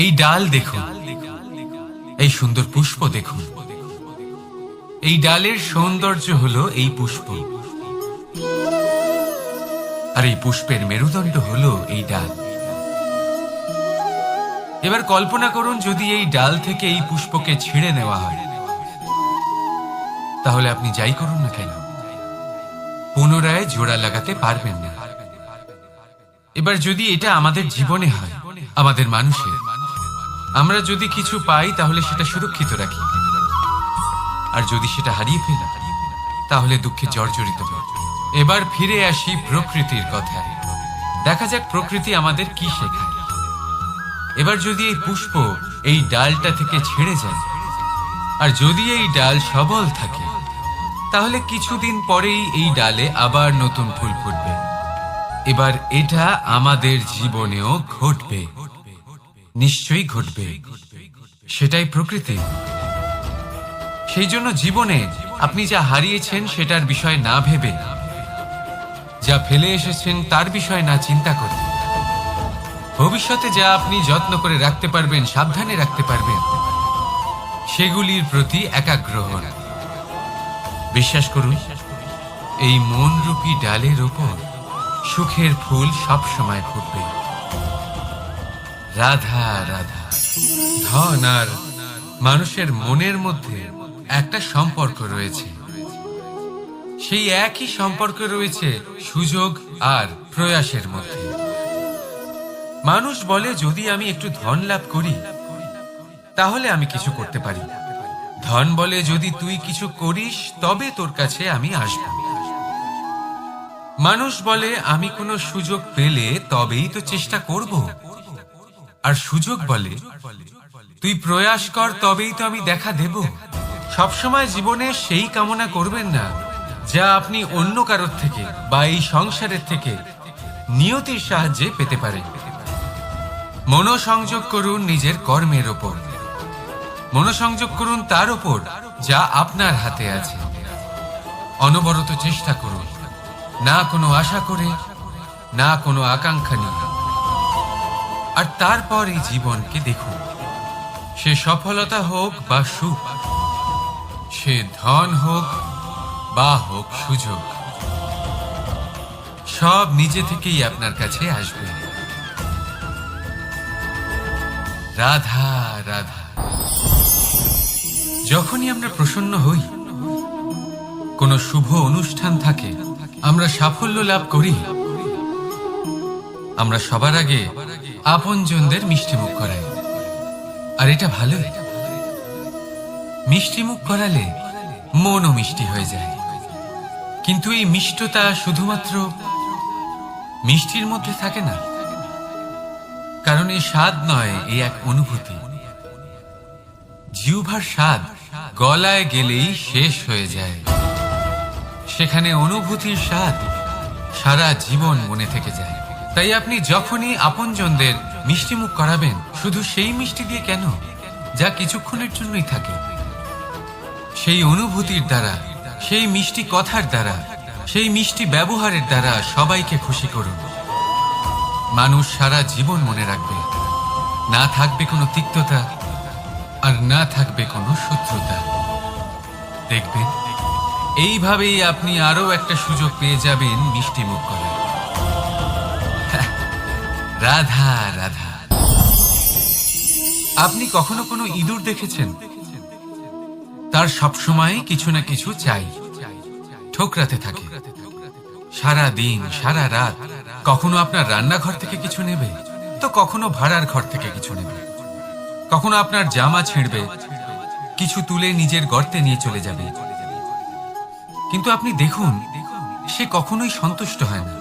এই ডাল দেখুন, এই সুন্দর পুষ্প দেখুন। এই ডালের সৌন্দর্য হলো এই পুষ্প, আর এই পুষ্পের মেরুদণ্ড হলো এই ডাল। এবার কল্পনা করুন, যদি এই ডাল থেকে এই পুষ্পকে ছিঁড়ে নেওয়া হয়, তাহলে আপনি যাই করুন না কেন পুনরায় জোড়া লাগাতে পারবেন না। এবার যদি এটা আমাদের জীবনে হয়, আমাদের মানুষের, আমরা যদি কিছু পাই তাহলে সেটা সুরক্ষিত রাখি, আর যদি সেটা হারিয়ে ফেলি তাহলে দুঃখে জর্জরিত হই। এবার ফিরে আসি প্রকৃতির কথায়। দেখা যাক প্রকৃতি আমাদের কি শেখায়। এবার যদি এই পুষ্প এই ডালটা থেকে ছেড়ে যায়, আর যদি এই ডাল সবল থাকে, তাহলে কিছুদিন পরেই এই ডালে আবার নতুন ফুল ফুটবে। এবার এটা আমাদের জীবনেও ঘটবে, নিশ্চয়ই ঘটবে। সেটাই প্রকৃতি। সেই জন্য জীবনে আপনি যা হারিয়েছেন সেটার বিষয় না ভেবে, যা ফেলে এসেছেন তার বিষয় না চিন্তা করে, ভবিষ্যতে যা আপনি যত্ন করে রাখতে পারবেন, সাবধানে রাখতে পারবেন, সেগুলির প্রতি একাগ্র হন। বিশ্বাস করুন, এই মনরূপী ডালের ওপর সুখের ফুল সব সময় ফুটবে। রাধা রাধা। ধন আর মানুষের মনের মধ্যে একটা সম্পর্ক রয়েছে। সেই একই সম্পর্ক রয়েছে সুযোগ আর প্রয়াসের মধ্যে। মানুষ বলে, যদি আমি একটু ধন লাভ করি তাহলে আমি কিছু করতে পারি। ধন বলে, যদি তুই কিছু করিস তবে তোর কাছে আমি আসব। মানুষ বলে, আমি কোনো সুযোগ পেলে তবেই তো চেষ্টা করব। আর সুযোগ বলে, তুই প্রয়াস কর তবেই তো আমি দেখা দেব। সবসময় জীবনে সেই কামনা করবেন না যা আপনি অন্য কারোর থেকে বা এই সংসারের থেকে নিয়তির সাহায্যে পেতে পারেন। মনোসংযোগ করুন নিজের কর্মের ওপর। মনোসংযোগ করুন তার ওপর যা আপনার হাতে আছে। অনবরত চেষ্টা করুন, না কোনো আশা করে, না কোনো আকাঙ্ক্ষা নিয়ে। আর তারপর এই জীবনকে দেখুন, সে সফলতা হোক বা সুখ, সে ধন হোক বা হোক সুযোগ, সব নিজে থেকেই আপনার কাছে আসবে। রাধা রাধা। যখনই আমরা প্রসন্ন হই, কোনো শুভ অনুষ্ঠান থাকে, আমরা সাফল্য লাভ করি, আমরা সবার আগে আপনজনদের মিষ্টি মুখ করাই। আর এটা ভালো, মিষ্টি মুখ করালে মনও মিষ্টি হয়ে যায়। কিন্তু এই মিষ্টতা শুধুমাত্র মিষ্টির মধ্যে থাকে না, কারণ এই স্বাদ নয়, এই এক অনুভূতি। জিহ্বার স্বাদ গলায় গেলেই শেষ হয়ে যায়, সেখানে অনুভূতির স্বাদ সারা জীবন মনে থেকে যায়। তাই আপনি যখনই আপনজনদের মিষ্টি মুখ করাবেন, শুধু সেই মিষ্টি দিয়ে কেন, যা কিছুক্ষণের জন্যই থাকে, সেই অনুভূতির দ্বারা, সেই মিষ্টি কথার দ্বারা, সেই মিষ্টি ব্যবহারের দ্বারা সবাইকে খুশি করুন। মানুষ সারা জীবন মনে রাখবে। না থাকবে কোনো তিক্ততা, আর না থাকবে কোনো শত্রুতা। দেখবেন, এইভাবেই আপনি আরো একটা সুযোগ পেয়ে যাবেন মিষ্টি মুখ করার। রাধা রাধা। আপনি কখনো কোনো ইঁদুর দেখেছেন? তার সবসময় কিছু না কিছু চাই, ঠোকরাতে থাকে সারা দিন সারা রাত। কখনো আপনার রান্নাঘর থেকে কিছু নেবে, তো কখনো ভাড়ার ঘর থেকে কিছু নেবে। কখনো আপনার জামা ছিঁড়বে, কিছু তুলে নিজের গর্তে নিয়ে চলে যাবে। কিন্তু আপনি দেখুন, সে কখনোই সন্তুষ্ট হয় না,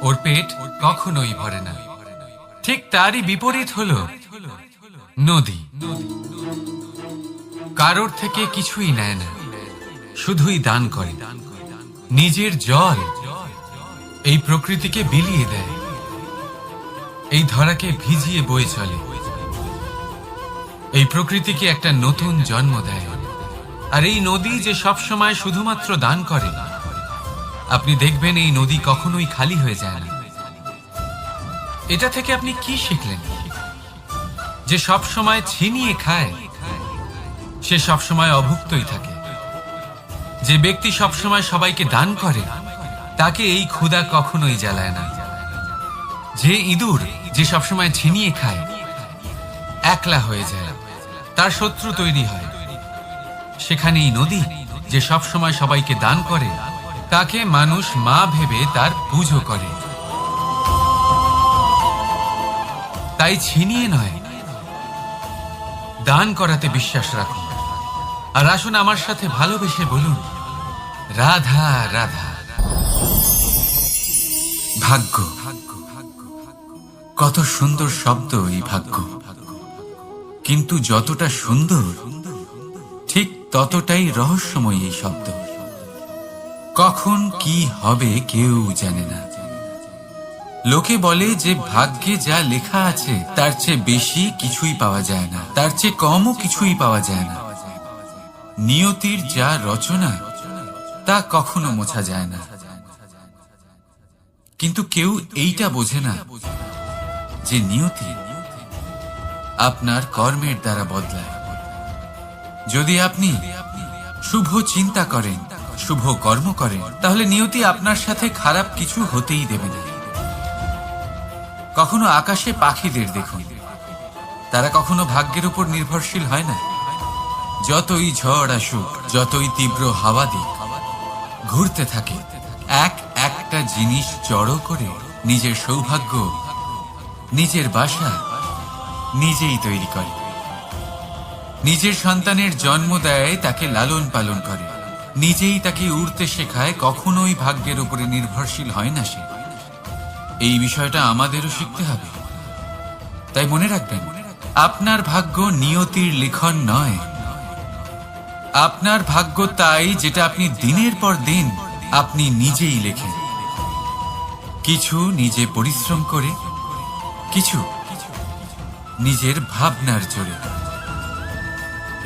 ওর পেট কখনোই ভরে না। ঠিক তারই বিপরীত হলো নদী। কারোর থেকে কিছুই নেয় না, শুধুই দান করে। নিজের জল এই প্রকৃতিকে বিলিয়ে দেয়, এই ধরাকে ভিজিয়ে বয়ে চলে, এই প্রকৃতিকে একটা নতুন জন্ম দেয়। আর এই নদী যে সব সময় শুধুমাত্র দান করে, আপনি দেখবেন এই নদী কখনোই খালি হয়ে যায় না। এটা থেকে আপনি কি শিখলেন? যে সব সময় ছিনিয়ে খায় সে সব সময় অভুক্তই থাকে। যে ব্যক্তি সব সময় সবাইকে দান করে তাকে এই ক্ষুধা কখনোই জ্বালায় না। যে ইঁদুর যে সবসময় ছিনিয়ে খায় একলা হয়ে যায়, তার শত্রু তৈরি হয়। সেখানেই নদী যে সব সময় সবাইকে দান করে তাকে মানুষ মা ভেবে তার পুজো করে। তাই ছিনিয়ে নয়, দান করাতে বিশ্বাস রাখুন। আর আসুন আমার সাথে ভালোবেসে বলুন, রাধা রাধা। ভাগ্য, কত সুন্দর শব্দ এই ভাগ্য, কিন্তু যতটা সুন্দর ঠিক ততটাই রহস্যময় এই শব্দ। কখন কি হবে কেউ জানে না। লোকে বলে যে ভাগ্যে যা লেখা আছে তার চেয়ে বেশি কিছুই পাওয়া যায় না, তার চেয়ে কমও কিছুই পাওয়া যায় না। নিয়তির যা রচনা তা কখনো মোছা যায় না। কিন্তু কেউ এইটা বোঝে না যে নিয়তি আপনার কর্মের দ্বারা বদলায়। যদি আপনি শুভ চিন্তা করেন, শুভ কর্ম করেন, তাহলে নিয়তি আপনার সাথে খারাপ কিছু হতেই দেবে না। কখনো আকাশে পাখিদের দেখুন, তারা কখনো ভাগ্যের উপর নির্ভরশীল হয় না। যতই ঝড় আসুক, যতই তীব্র হাওয়া দিক, ঘুরতে থাকে একটা জিনিস জড়ো করে নিজের সৌভাগ্য, নিজের বাসা নিজেই তৈরি করে। নিজের সন্তানের জন্ম দেয়, তাকে লালন পালন করে, নিজেই তাকে উড়তে শেখায়, কখনোই ভাগ্যের উপরে নির্ভরশীল হয় না সে। এই বিষয়টা আমাদেরও শিখতে হবে। তাই মনে রাখবেন, আপনার ভাগ্য নিয়তির লিখন নয়। আপনার ভাগ্য তাই যেটা আপনি দিনের পর দিন আপনি নিজেই লেখেন। কিছু নিজে পরিশ্রম করে, কিছু নিজের ভাবনার জোরে।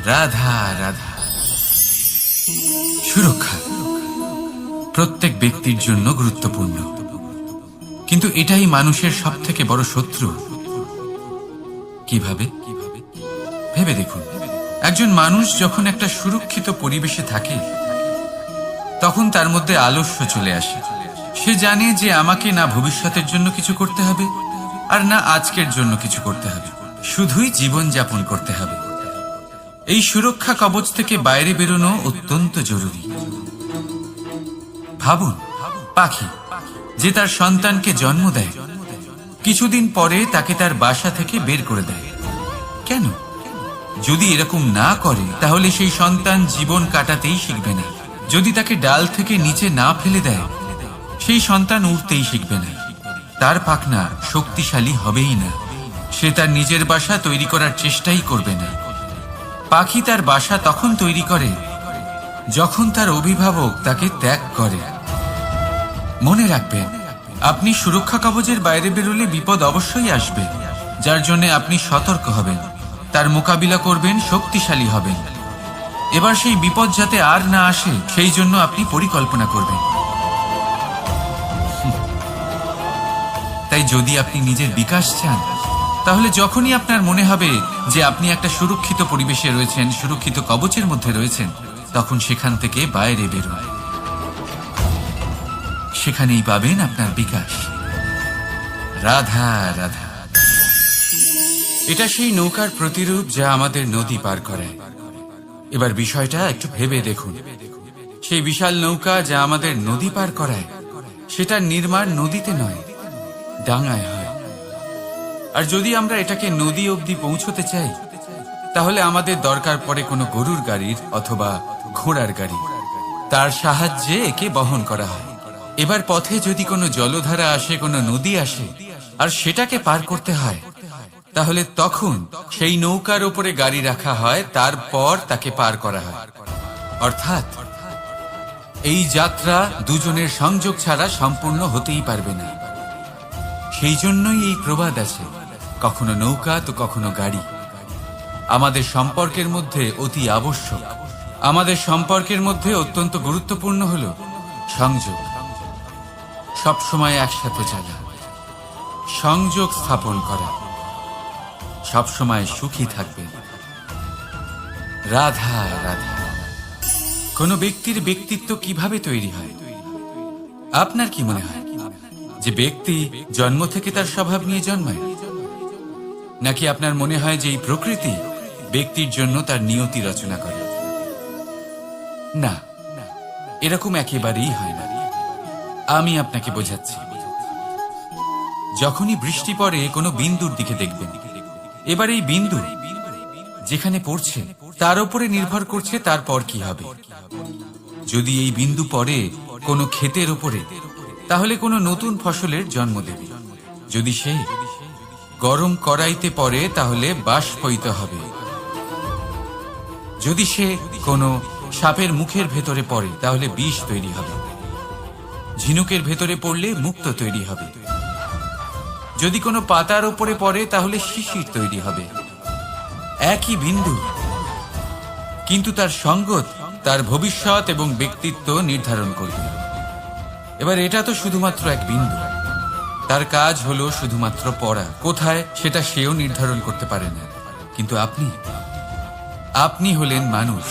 রাধা রাধা। সুরক্ষা প্রত্যেক ব্যক্তির জন্য গুরুত্বপূর্ণ, কিন্তু এটাই মানুষের সবথেকে বড় শত্রু। কিভাবে? ভেবে দেখুন, একজন মানুষ যখন একটা সুরক্ষিত পরিবেশে থাকে তখন তার মধ্যে আলস্য চলে আসে। সে জানে যে আমাকে না ভবিষ্যতের জন্য কিছু করতে হবে আর না আজকের জন্য কিছু করতে হবে, শুধুই জীবন যাপন করতে হবে। এই সুরক্ষা কবচ থেকে বাইরে বেরোনো অত্যন্ত জরুরি। ভাবুন, পাখি যে তার সন্তানকে জন্ম দেয়, কিছুদিন পরে তাকে তার বাসা থেকে বের করে দেয়। কেন? যদি এরকম না করে তাহলে সেই সন্তান জীবন কাটাতেই শিখবে না। যদি তাকে ডাল থেকে নিচে না ফেলে দেয়, সেই সন্তান উঠতেই শিখবে না। তার পাখনা শক্তিশালী হবেই না। সে তার নিজের বাসা তৈরি করার চেষ্টাই করবে না। পাখি তার বাসা তখন তৈরি করে যখন তার অভিভাবক তাকে ত্যাগ করে। মনে রাখবেন, আপনি সুরক্ষা কবচের বাইরে বেরোলে বিপদ অবশ্যই আসবে, যার জন্য আপনি সতর্ক হবেন, তার মোকাবিলা করবেন, শক্তিশালী হবেন। এবার সেই বিপদ যাতে আর না আসে সেই জন্য আপনি পরিকল্পনা করবেন। তাই যদি আপনি নিজের বিকাশ চান, তাহলে যখনই আপনার মনে হবে যে আপনি একটা সুরক্ষিত পরিবেশে রয়েছেন, সুরক্ষিত কবচের মধ্যে রয়েছেন, তখন সেখান থেকে বাইরে বেরোন। সেখানেই পাবেন আপনার বিকাশ। রাধা রাধা। এটা সেই নৌকার প্রতিরূপ যা আমাদের নদী পার করায়। এবার বিষয়টা একটু ভেবে দেখুন, সেই বিশাল নৌকা যা আমাদের নদী পার করায়, সেটা নির্মাণ নদীতে নয়, ডাঙায় হয়। আর যদি আমরা এটাকে নদী অবধি পৌঁছতে চাই, তাহলে আমাদের দরকার পড়ে কোনো গরুর গাড়ির অথবা ঘোড়ার গাড়ি। তার সাহায্যে একে বহন করা হয়। এবার পথে যদি কোনো জলধারা আসে, কোনো নদী আসে, আর সেটাকে পার করতে হয়, তাহলে তখন সেই নৌকার উপরে গাড়ি রাখা হয়, তারপর তাকে পার করা হয়। অর্থাৎ এই যাত্রা দুজনের সংযোগ ছাড়া সম্পূর্ণ হতেই পারবে না। সেই জন্যই এই প্রবাদ আছে, কখনো নৌকা তো কখনো গাড়ি। আমাদের সম্পর্কের মধ্যে অতি আবশ্যক, আমাদের সম্পর্কের মধ্যে অত্যন্ত গুরুত্বপূর্ণ হল সংযোগ। সবসময় একসাথে চলা, সংযোগ স্থাপন করা। সবসময় সুখী থাকবেন। রাধা রাধা। কোনো ব্যক্তির ব্যক্তিত্ব কিভাবে তৈরি হয়? আপনার কি মনে হয় যে ব্যক্তি জন্ম থেকে তার স্বভাব নিয়ে জন্মায়, নাকি আপনার মনে হয় যে এই প্রকৃতি ব্যক্তির জন্য তার নিয়তি রচনা করে? না, এরকম একেবারেই হয় না। আমি আপনাকে বোঝাচ্ছি। যখনই বৃষ্টি পড়ে কোনো বিন্দুর দিকে দেখবেন, এবার এই বিন্দু যেখানে পড়ছে তার উপরে নির্ভর করছে তারপর কি হবে। যদি এই বিন্দু পড়ে কোনো ক্ষেতের উপরে, তাহলে কোনো নতুন ফসলের জন্ম দেবে। যদি সে গরম কড়াইতে পড়ে, তাহলে বাষ্পীত হবে। যদি সে কোনো সাপের মুখের ভেতরে পড়ে, তাহলে বিষ তৈরি হবে। ঝিনুকের ভেতরে পড়লে মুক্ত তৈরি হবে। যদি কোনো পাতার উপরে পড়ে, তাহলে শিশির তৈরি হবে। একই বিন্দু, কিন্তু তার সঙ্গত তার ভবিষ্যৎ এবং ব্যক্তিত্ব নির্ধারণ করবে। এবার এটা তো শুধুমাত্র এক বিন্দু, তার কাজ হলো শুধুমাত্র পড়া। কোথায় সেটা সেও নির্ধারণ করতে পারে না। কিন্তু আপনি হলেন মানুষ।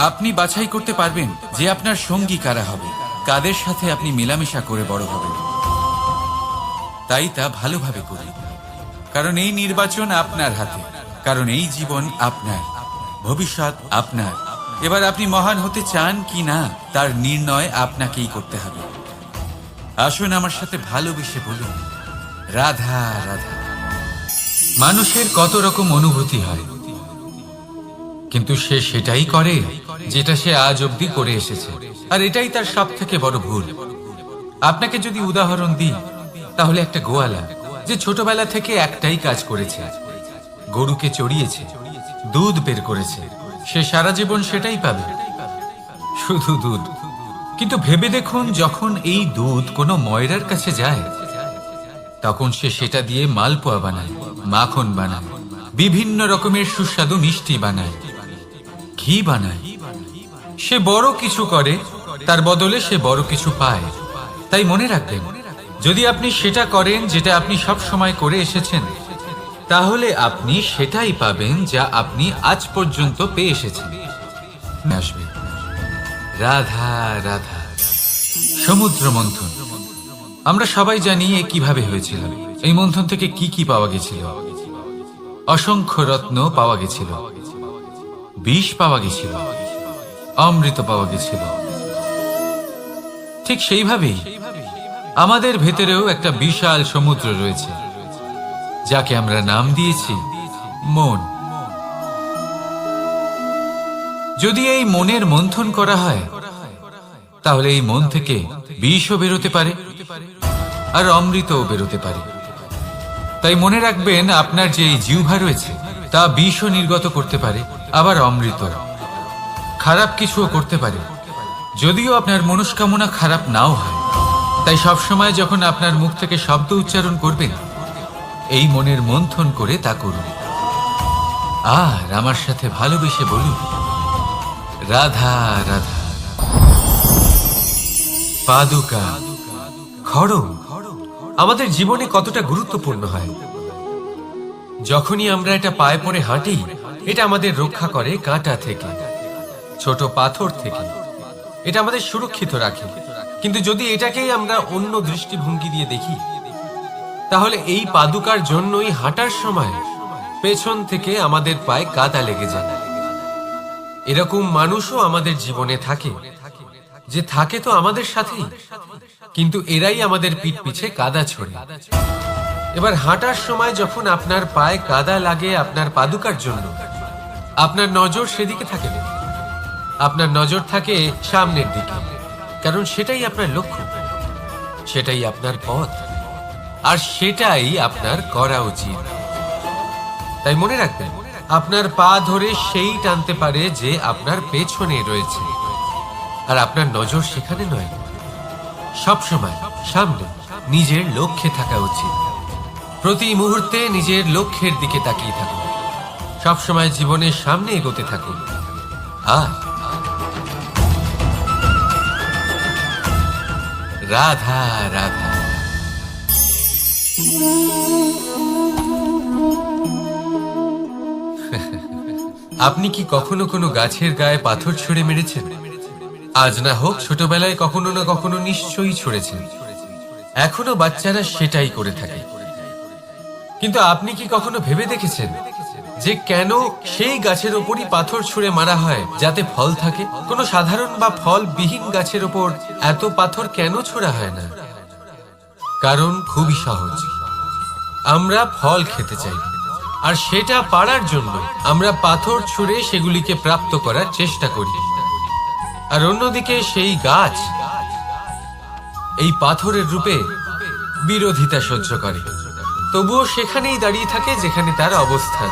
আপনি বাছাই করতে পারবেন যে আপনার সঙ্গী কারা হবে, কাদের সাথে আপনি মেলামেশা করে বড় হবেন। তাই তা ভালোভাবে করি, কারণ এই নির্বাচন আপনার হাতে, কারণ এই জীবন আপনার, ভবিষ্যৎ আপনার। এবার আপনি মহান হতে চান কি না, তার নির্ণয় আপনাকেই করতে হবে। আসুন আমার সাথে ভালোবেসে বলুন, রাধা রাধা। মানুষের কত রকম অনুভূতি হয়, কিন্তু সে সেটাই করে যেটা সে আজ অবধি করে এসেছে, আর এটাই তার সব থেকে বড় ভুল। আপনাকে যদি উদাহরণ দিই, তাহলে একটা গোয়ালা যে ছোটবেলা থেকে একটাই কাজ করেছে, গরুকে চড়িয়েছে, দুধ বের করেছে, সে সারা জীবন সেটাই পাবে, শুধু দুধ। কিন্তু ভেবে দেখুন, যখন এই দুধ কোনো ময়রার কাছে যায়, তখন সে সেটা দিয়ে মালপোয়া বানায়, মাখন বানায়, বিভিন্ন রকমের সুস্বাদু মিষ্টি বানায়, ঘি বানায়। সে বড় কিছু করে, তার বদলে সে বড় কিছু পায়। তাই মনে রাখবেন, যদি আপনি সেটা করেন যেটা আপনি সব সময় করে এসেছেন, তাহলে আপনি সেটাই পাবেন যা আপনি আজ পর্যন্ত পেয়ে এসেছেন। আসবে রাধা রাধা। সমুদ্র মন্থন, আমরা সবাই জানি এ কিভাবে হয়েছিল। এই মন্থন থেকে কি কি পাওয়া গেছিল? অসংখ্য রত্ন পাওয়া গেছিল, বিষ পাওয়া গেছিল, অমৃত পাওয়া গেছিল। ঠিক সেইভাবেই আমাদের ভেতরেও একটা বিশাল সমুদ্র রয়েছে, যাকে আমরা নাম দিয়েছি মন। যদি এই মনের মন্থন করা হয়, তাহলে এই মন থেকে বিষও বেরোতে পারে, আর অমৃতও বেরোতে পারে। তাই মনে রাখবেন, আপনার যে এই জিহ্বা রয়েছে, তা বিষও নির্গত করতে পারে, আবার অমৃত। খারাপ কিছুও করতে পারে, যদিও আপনার মনস্কামনা খারাপ নাও হয়। তাই সবসময় যখন আপনার মুখ থেকে শব্দ উচ্চারণ করবেন, এই মনের মন্থন করে তা করুন। আর আমার সাথে ভালোবেসে বলুন, রাধা রাধা। পাদুকা, খড়ম আমাদের জীবনে কতটা গুরুত্বপূর্ণ হয়। যখনই আমরা এটা পায়ে পড়ে হাঁটি, এটা আমাদের রক্ষা করে কাঁটা থেকে, ছোট পাথর থেকে। এটা আমাদের সুরক্ষিত রাখে। কিন্তু যদি এটাকেই আমরা অন্য দৃষ্টিভঙ্গি দিয়ে দেখি, তাহলে এই পাদুকার জন্যই হাঁটার সময় পেছন থেকে আমাদের পায়ে কাদা লেগে যায়। এরকম মানুষও আমাদের জীবনে থাকে, যে থাকে তো আমাদের সাথেই, কিন্তু এরাই আমাদের পিঠ পিছে কাদা ছড়ে। এবার হাঁটার সময় যখন আপনার পায়ে কাদা লাগে আপনার পাদুকার জন্য, আপনার নজর সেদিকে থাকে না, আপনার নজর থাকে সামনের দিকে, কারণ সেটাই আপনার লক্ষ্য, সেটাই আপনার পথ, আর সেটাই আপনার করা উচিত। তাই মনে রাখবেন, আপনার পা ধরে সেই টানতে পারে যে আপনার পেছনে রয়েছে, আর আপনার নজর সেখানে নয়। সবসময় সামনে নিজের লক্ষ্যে থাকা উচিত। প্রতি মুহূর্তে নিজের লক্ষ্যের দিকে তাকিয়ে থাকুন, সবসময় জীবনের সামনে এগোতে থাকুন। আর রাধা রাধা। আপনি কি কখনো কোনো গাছের গায়ে পাথর ছুঁড়ে মেরেছেন? আজ না হোক ছোটবেলায় কখনো না কখনো নিশ্চয়ই ছুঁড়েছেন। এখনো বাচ্চারা সেটাই করে থাকে। কিন্তু আপনি কি কখনো ভেবে দেখেছেন যে কেন সেই গাছের ওপরই পাথর ছুঁড়ে মারা হয় যাতে ফল থাকে? কোনো সাধারণ বা ফল বিহীন গাছের ওপর এত পাথর কেন ছোড়া হয় না? কারণ খুবই সহজ, আমরা ফল খেতে চাই, আর সেটা পারার জন্য আমরা পাথর ছুঁড়ে সেগুলিকে প্রাপ্ত করার চেষ্টা করি। আর অন্যদিকে সেই গাছ এই পাথরের রূপে বিরোধিতা সহ্য করে, তবুও সেখানেই দাঁড়িয়ে থাকে যেখানে তার অবস্থান।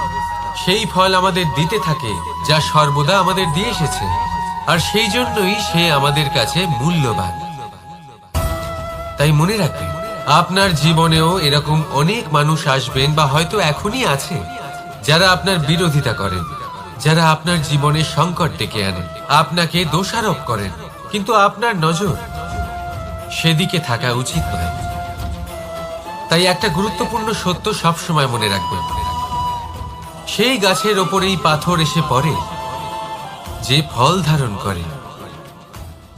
সেই ফল আমাদের দিতে থাকে যা সর্বদা আমাদের দিয়ে এসেছে, আর সেই জন্যই সে আমাদের কাছে মূল্যবান। তাই মনে রাখবেন, আপনার জীবনেও এরকম অনেক মানুষ আসবেন বা হয়তো এখনই আছে যারা আপনার বিরোধিতা করেন, যারা আপনার জীবনে সংকট ডেকে আনেন, আপনাকে দোষারোপ করেন, কিন্তু আপনার নজর সেদিকে থাকা উচিত নয়। তাই একটা গুরুত্বপূর্ণ সত্য সবসময় মনে রাখবেন, সেই গাছের ওপরেই পাথর এসে পড়ে যে ফল ধারণ করে,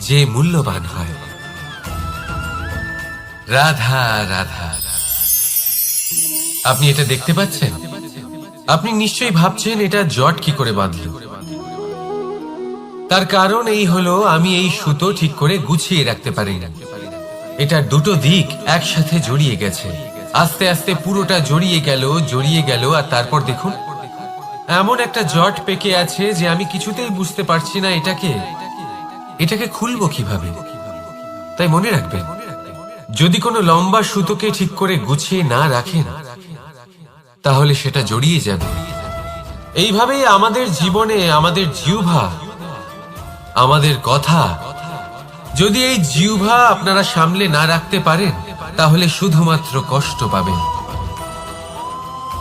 যে মূল্যবান হয়। রাধা রাধা। আপনি এটা দেখতে পাচ্ছেন? আপনি নিশ্চয়ই ভাবছেন এটা জট কি করে বাঁধল। তার কারণ এই হলো, আমি এই সুতো ঠিক করে গুছিয়ে রাখতে পারি না। এটার দুটো দিক একসাথে জড়িয়ে গেছে, আস্তে আস্তে পুরোটা জড়িয়ে গেল, আর তারপর দেখুন এমন একটা জট পেকে আছে যে আমি কিছুতেই বুঝতে পারছি না এটাকে খুলবো কিভাবে। তাই মনে রাখবেন, যদি কোনো লম্বা সুতোকে ঠিক করে গুছিয়ে না রাখেন তাহলে সেটা জড়িয়ে যাবে। এইভাবেই আমাদের জীবনে আমাদের জিহ্বা, আমাদের কথা, যদি এই জিহ্বা আপনারা সামলে না রাখতে পারেন তাহলে শুধুমাত্র কষ্ট পাবেন।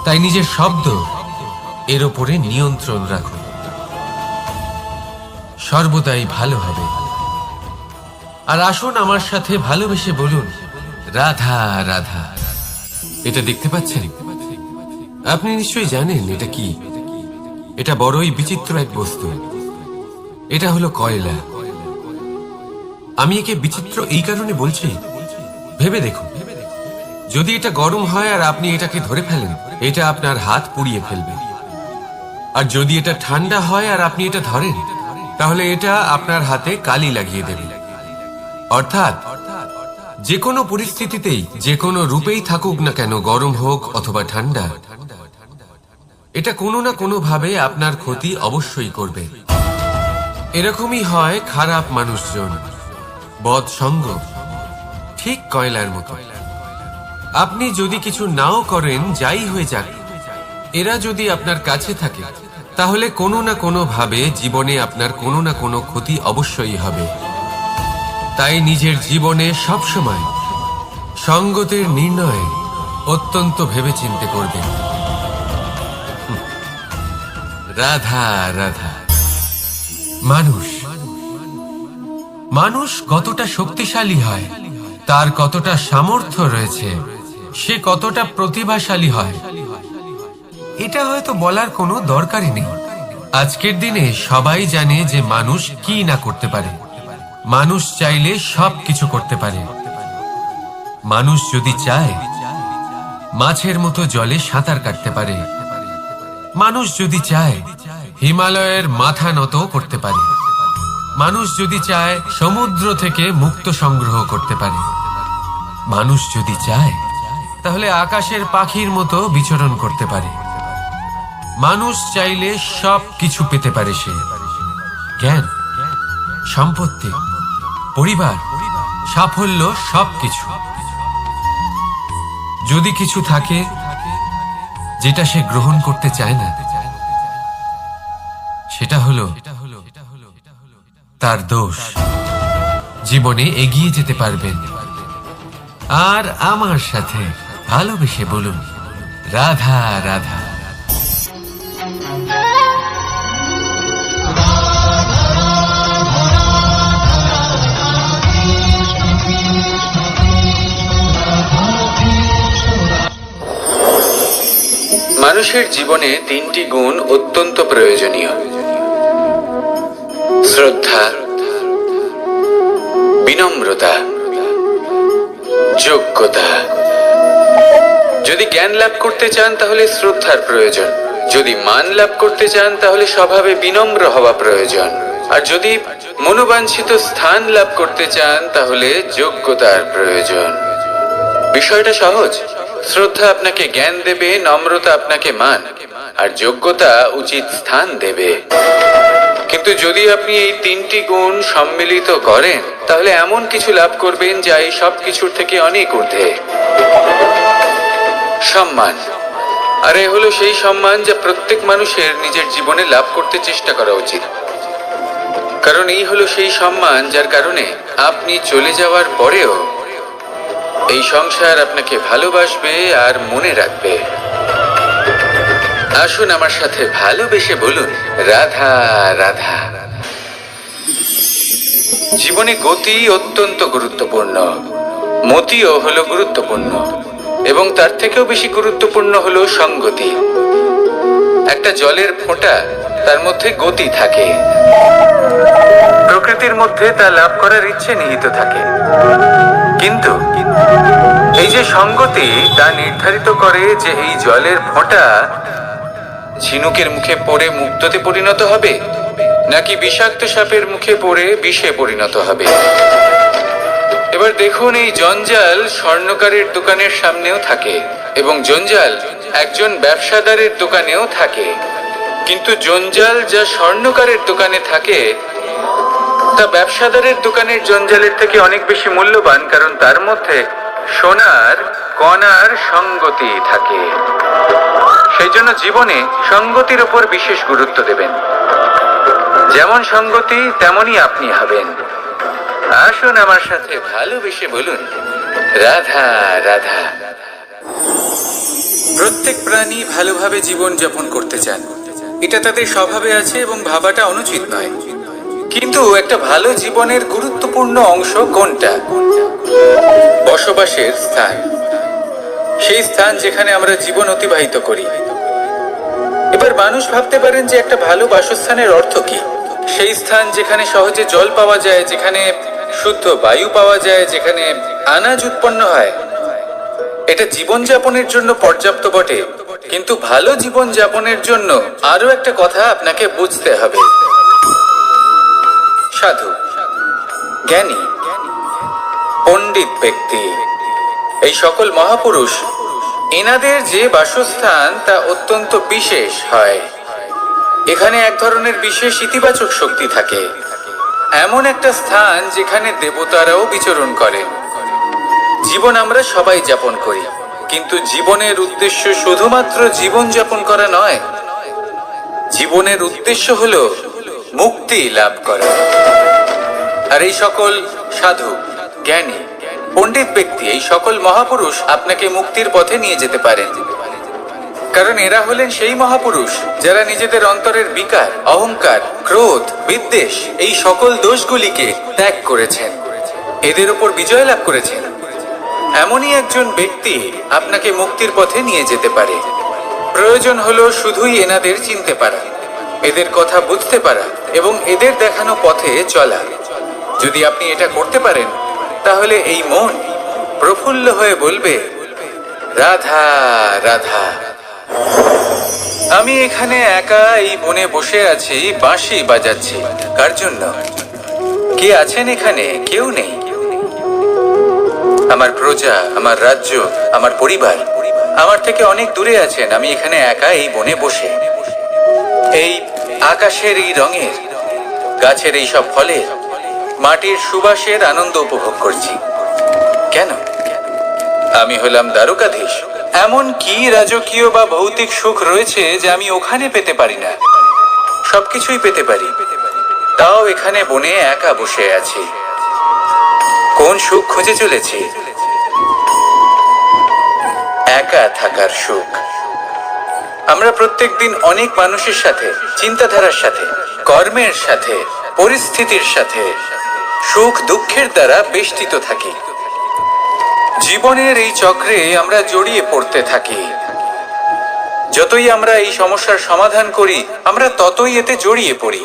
তাই নিজের শব্দ এর উপরে নিয়ন্ত্রণ রাখুন, সর্বদাই ভালো হবে। আর আসুন আমার সাথে ভালোবেসে বলুন, রাধা রাধা। এটা দেখতে পাচ্ছেন? আপনি নিশ্চয়ই জানেন এটা কি। এটা বড়ই বিচিত্র এক বস্তু। এটা হলো কয়লা। আমি একে বিচিত্র এই কারণে বলছি, ভেবে দেখুন, যদি এটা গরম হয় আর আপনি এটাকে ধরে ফেলেন, এটা আপনার হাত পুড়িয়ে ফেলবে। আর যদি এটা ঠান্ডা হয় আর আপনি এটা ধরেন, তাহলে এটা আপনার হাতে কালি লাগিয়ে দেবে। অর্থাৎ যে কোনো পরিস্থিতিতেই, যে কোনো রূপেই থাকুক না কেন, গরম হোক অথবা ঠান্ডা, এটা কোনো না কোনো ভাবে আপনার ক্ষতি অবশ্যই করবে। এরকমই হয় খারাপ মানুষজন, বদ সঙ্গ, ঠিক কয়লার মতো। আপনি যদি কিছু নাও করেন, যাই হয়ে যাক, এরা যদি আপনার কাছে থাকে তাহলে কোনো না কোনো ভাবে জীবনে আপনার কোনো না কোনো ক্ষতি অবশ্যই হবে। তাই নিজের জীবনে সবসময় সঙ্গতের নির্ণয় অত্যন্ত ভেবেচিন্তে করবেন। রাধা রাধা। মানুষ কতটা শক্তিশালী হয়, তার কতটা সামর্থ্য রয়েছে, সে কতটা প্রতিভাশালী হয়, এটা হয়তো বলার কোনো দরকারই নেই। আজকের দিনে সবাই জানে যে মানুষ কি না করতে পারে। মানুষ চাইলে সবকিছু করতে পারে। মানুষ যদি চায় মাছের মতো জলে সাঁতার কাটতে পারে। মানুষ যদি চায় হিমালয়ের মাথা নত করতে পারে। মানুষ যদি চায় সমুদ্র থেকে মুক্ত সংগ্রহ করতে পারে। মানুষ যদি চায় তাহলে আকাশের পাখির মতো বিচরণ করতে পারে। মানুষ চাইলে সব কিছু পেতে পারে। সে জ্ঞান, সম্পত্তি, পরিবার, সাফল্য, সবকিছু। যদি কিছু থাকে যেটা সে গ্রহণ করতে চায় না, সেটা হলো তার দোষ। জীবনে এগিয়ে যেতে পারবেন। আর আমার সাথে ভালোবেসে বলুন, রাধা রাধা। মানুষের জীবনে তিনটি গুণ অত্যন্ত প্রয়োজনীয়: শ্রদ্ধা, বিনম্রতা, যোগ্যতা। যদি জ্ঞান লাভ করতে চান তাহলে শ্রদ্ধার প্রয়োজন, যদি মান লাভ করতে চান তাহলে স্বভাবে বিনম্র হওয়া প্রয়োজন, আর যদি মনোবাঞ্ছিত স্থান লাভ করতে চান তাহলে যোগ্যতার প্রয়োজন। বিষয়টা সহজ। শ্রদ্ধা আপনাকে জ্ঞান দেবে, নম্রতা আপনাকে মান, আর যোগ্যতা উচিত স্থান দেবে। কিন্তু যদি আপনি এই তিনটি গুণ সম্মিলিত করেন তাহলে এমন কিছু লাভ করবেন যা এই সব কিছুর থেকে অনেক ঊর্ধ্বে: সম্মান। আর এ হলো সেই সম্মান যা প্রত্যেক মানুষের নিজের জীবনে লাভ করতে চেষ্টা করা উচিত, কারণ এই হলো সেই সম্মান যার কারণে আপনি চলে যাওয়ার পরেও এই সংসার আপনাকে ভালোবাসবে আর মনে রাখবে। আসুন আমার সাথে ভালোবেসে বলুন, রাধা রাধা। জীবনে গতি অত্যন্ত গুরুত্বপূর্ণ, মতিও হলো গুরুত্বপূর্ণ, এবং তার থেকেও বেশি গুরুত্বপূর্ণ হলো সঙ্গতি। একটা জলের ফোঁটা, তার মধ্যে গতি থাকে, প্রকৃতির মধ্যে তা লাভ করার ইচ্ছে নিহিত থাকে, কিন্তু এই যে সঙ্গতি তা নির্ধারিত করে যে এই জলের ফোঁটা ঝিনুকের মুখে পড়ে মুক্ততে পরিণত হবে নাকি বিষাক্ত সাপের মুখে পড়ে বিষে পরিণত হবে। এবার দেখুন, এই জঞ্জাল স্বর্ণকারের দোকানের সামনেও থাকে এবং জঞ্জাল একজন ব্যবসাদারের দোকানেও থাকে, কিন্তু জঞ্জাল যা স্বর্ণকারের দোকানে থাকে তা ব্যবসাদারের দোকানের জঞ্জালের থেকে অনেক বেশি মূল্যবান, কারণ তার মধ্যে সোনার কণার সঙ্গতি থাকে। সেই জন্য জীবনে সঙ্গতির উপর বিশেষ গুরুত্ব দেবেন। যেমন সঙ্গতি তেমনই আপনি হবেন। আসুন আমার সাথে ভালোবেসে বলুন, রাধা রাধা। প্রত্যেক প্রাণী ভালোভাবে জীবন যাপন করতে চান, এটা তাদের স্বভাবে আছে এবং ভাবাটা অনুচিত নয়। কিন্তু একটা ভালো জীবনের গুরুত্বপূর্ণ অংশ কোনটা? বসবাসের স্থান, সেই স্থান যেখানে আমরা জীবন অতিবাহিত করি। এবার মানুষ ভাবতে পারেন যে একটা ভালো বাসস্থানের অর্থ কি? সেই স্থান যেখানে সহজে জল পাওয়া যায়, যেখানে শুদ্ধ বায়ু পাওয়া যায়, যেখানে আনাজ উৎপন্ন হয়। এটা জীবনযাপনের জন্য পর্যাপ্ত বটে, কিন্তু ভালো জীবন যাপনের জন্য আরো একটা কথা আপনাকে বুঝতে হবে। সাধু, জ্ঞানী, পণ্ডিত ব্যক্তি, এই সকল মহাপুরুষ, এনাদের যে বাসস্থান তা অত্যন্ত বিশেষ হয়। এখানে এক ধরনের বিশেষ ইতিবাচক শক্তি থাকে, এমন একটা স্থান যেখানে দেবতারাও বিচরণ করেন। জীবন আমরা সবাই যাপন করি, কিন্তু জীবনের উদ্দেশ্য শুধুমাত্র জীবন যাপন করা নয়। জীবনের উদ্দেশ্য হলো মুক্তি লাভ করা। আর এই সকল সাধু, জ্ঞানী, পণ্ডিত ব্যক্তি, এই সকল মহাপুরুষ আপনাকে মুক্তির পথে নিয়ে যেতে পারেন, কারণ এরা হলেন সেই মহাপুরুষ যারা নিজেদের অন্তরের বিকার, অহংকার, ক্রোধ, বিদ্বেষ এই সকল দোষগুলিকে ত্যাগ করেছেন, এদের উপর বিজয় লাভ করেছেন। এমনই একজন ব্যক্তি আপনাকে মুক্তির পথে নিয়ে যেতে পারে। প্রয়োজন হলো শুধুই এনাদের চিনতে পারা, এদের কথা বুঝতে পারা এবং এদের দেখানো পথে চলা। যদি আপনি এটা করতে পারেন তাহলে এই মন প্রফুল্ল হয়ে বলবে, রাধা রাধা। আমি এখানে একা এই বনে বসে আছি, বাঁশি বাজাচ্ছি। কার জন্য? কে আছেন এখানে? কেউ নেই। আমার প্রজা, আমার রাজ্য, আমার পরিবার আমার থেকে অনেক দূরে আছেন। আমি এখানে একা এই বনে বসে এই আকাশের এই রঙের, গাছের এই সব ফলের, মাটির সুবাসের আনন্দ উপভোগ করছি। কেন? আমি হলাম দ্বারকাধীশ। এমন কি রাজকীয় বা ভৌতিক সুখ রয়েছে যে আমি ওখানে পেতে পারি না? সবকিছুই পেতে পারি, তাও এখানে বনে একা বসে আছি। কোন সুখ খুঁজে চলেছি? একা থাকার সুখ। আমরা প্রত্যেকদিন অনেক মানুষের সাথে, চিন্তাধারার সাথে, কর্মের সাথে, পরিস্থিতির সাথে সুখ দুঃখের দ্বারা বেষ্টিত থাকি। জীবনের এই চক্রে আমরা জড়িয়ে পড়তে থাকি। যতই আমরা এই সমস্যার সমাধান করি, আমরা ততই এতে জড়িয়ে পড়ি।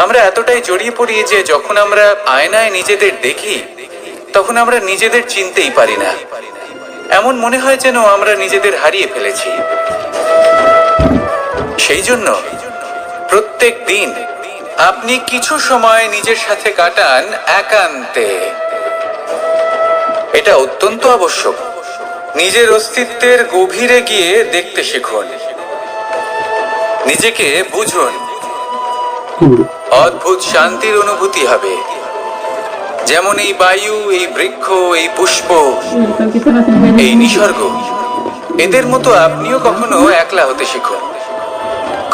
আমরা এতটাই জড়িয়ে পড়ি যে যখন আমরা আয়নায় নিজেদের দেখি, তখন আমরা নিজেদের চিনতেই পারি না। এমন মনে হয় যেন আমরা নিজেদের হারিয়ে ফেলেছি। সেই জন্য প্রত্যেক দিন আপনি কিছু সময় নিজের সাথে কাটান একান্তে। এটা অত্যন্ত আবশ্যক। নিজের অস্তিত্বের গভীরে গিয়ে দেখতে শিখুন, নিজেকে বুঝুন। অদ্ভুত শান্তির অনুভূতি হবে। যেমন এই বায়ু, এই বৃক্ষ, এই পুষ্প, এই নিসর্গ, এদের মতো আপনিও কখনো একলা হতে শিখুন।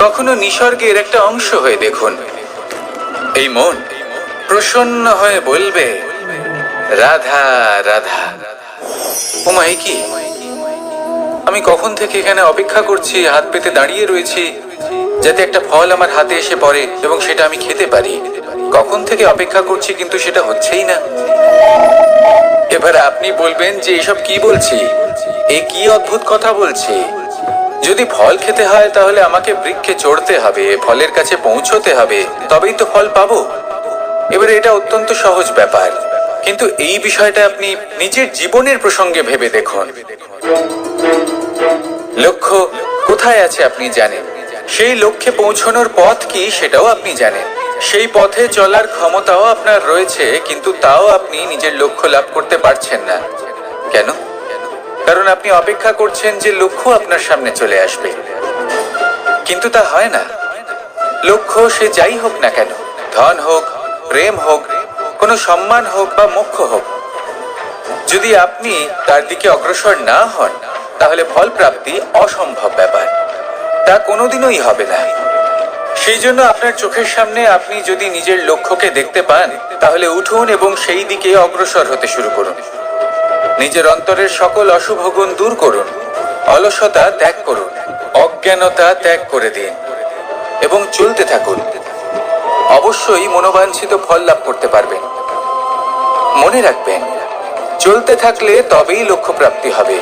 কখনো নিসর্গের একটা অংশ হয়ে দেখুন। এই মন প্রসন্ন হয়ে বলবে, রাধা রাধা। ওমাই কি, আমি কখন থেকে এখানে অপেক্ষা করছি, হাত পেতে দাঁড়িয়ে রয়েছি যাতে একটা ফল আমার হাতে এসে পড়ে এবং সেটা আমি খেতে পারি। কখন থেকে অপেক্ষা করছি, কিন্তু সেটা হচ্ছেই না। এবার আপনি বলবেন যে এসব কি বলছি, এ কি অদ্ভুত কথা বলছি। যদি ফল খেতে হয় তাহলে আমাকে বৃক্ষে চড়তে হবে, ফলের কাছে পৌঁছতে হবে, তবেই তো ফল পাবো। এবারে এটা অত্যন্ত সহজ ব্যাপার, কিন্তু এই বিষয়টা আপনি নিজের জীবনের প্রসঙ্গে ভেবে দেখুন। লক্ষ্য কোথায় আছে আপনি জানেন, সেই লক্ষ্যে পৌঁছানোর পথ কি সেটাও আপনি জানেন, সেই পথে চলার ক্ষমতাও আপনার রয়েছে, কিন্তু তাও আপনি নিজের লক্ষ্য লাভ করতে পারছেন না। কেন? কারণ আপনি অপেক্ষা করছেন যে লক্ষ্য আপনার সামনে চলে আসবে, কিন্তু তা হয় না। লক্ষ্য সে যাই হোক না কেন, ধন হোক, প্রেম হোক, কোনো সম্মান হোক বা মোক্ষ হোক, যদি আপনি তার দিকে অগ্রসর না হন তাহলে ফল প্রাপ্তি অসম্ভব ব্যাপার, তা কোনোদিনই হবে না। সেই জন্য আপনার চোখের সামনে আপনি যদি নিজের লক্ষ্যকে দেখতে পান, তাহলে উঠুন এবং সেই দিকে অগ্রসর হতে শুরু করুন। নিজের অন্তরের সকল অশুভ গুণ দূর করুন, অলসতা ত্যাগ করুন, অজ্ঞানতা ত্যাগ করে দিন এবং চলতে থাকুন। অবশ্যই মনোবাঞ্ছিত ফল লাভ করতে পারবেন। মনে রাখবেন, চলতে থাকলে তবেই লক্ষ্য প্রাপ্তি হবে।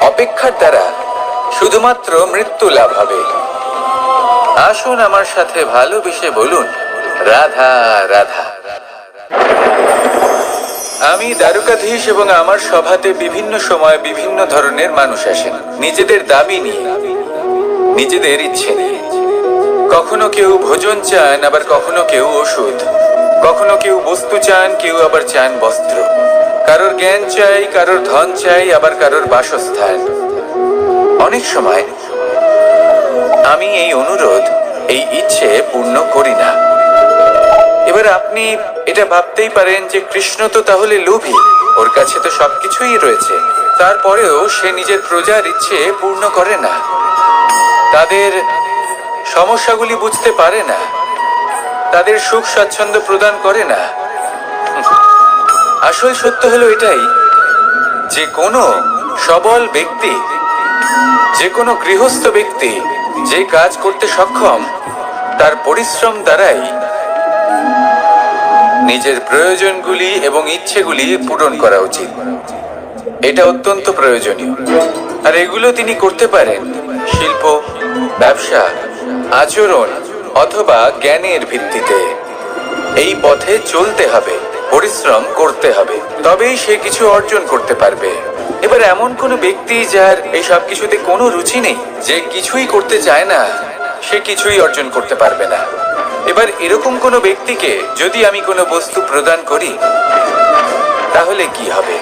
অপেক্ষার দ্বারা শুধুমাত্র মৃত্যু লাভ হবে। আসুন আমার সাথে ভালোবেসে বলুন, রাধা রাধা। আমি দ্বারকাধীশ এবং আমার সভাতে বিভিন্ন সময় বিভিন্ন ধরনের মানুষ আসেন, নিজেদের দাবি নিয়ে, নিজেদের ইচ্ছে নিয়ে। কখনো কেউ ভোজন চান, আবার কখনো কেউ ওষুধ, কখনো কেউ বস্তু চান, কেউ আবার চান বস্ত্র। কারোর জ্ঞান চাই, কারোর ধন চাই, আবার কারোর বাসস্থান। অনেক সময় আমি এই অনুরোধ, এই ইচ্ছে পূর্ণ করি না। এবার আপনি এটা ভাবতেই পারেন যে কৃষ্ণ তো তাহলে লোভী, ওর কাছে তো সবকিছুই রয়েছে, তারপরেও সে নিজের প্রজার ইচ্ছে পূর্ণ করে না, তাদের সমস্যাগুলি বুঝতে পারে না, তাদের সুখ স্বাচ্ছন্দ্য প্রদান করে না। আসল সত্য হলো এটাই যে কোনো সবল ব্যক্তি, যে কোনো গৃহস্থ ব্যক্তি যে কাজ করতে সক্ষম, তার পরিশ্রম দ্বারাই নিজের প্রয়োজনগুলি এবং ইচ্ছেগুলি পূরণ করা উচিত। এটা অত্যন্ত প্রয়োজনীয়, আর এগুলো তিনি করতে পারেন শিল্প, ব্যবসা, আচরণ অথবা জ্ঞানের ভিত্তিতে। এই পথে চলতে হবে, পরিশ্রম করতে হবে, তবেই সে কিছু অর্জন করতে পারবে। এবার এমন কোনো ব্যক্তি যার এই সব কিছুতে কোনো রুচি নেই, যে কিছুই করতে চায় না, সে কিছুই অর্জন করতে পারবে না। এবার এরকম কোনো ব্যক্তিকে যদি আমি কোনো বস্তু প্রদান করি, তাহলে কি হবে?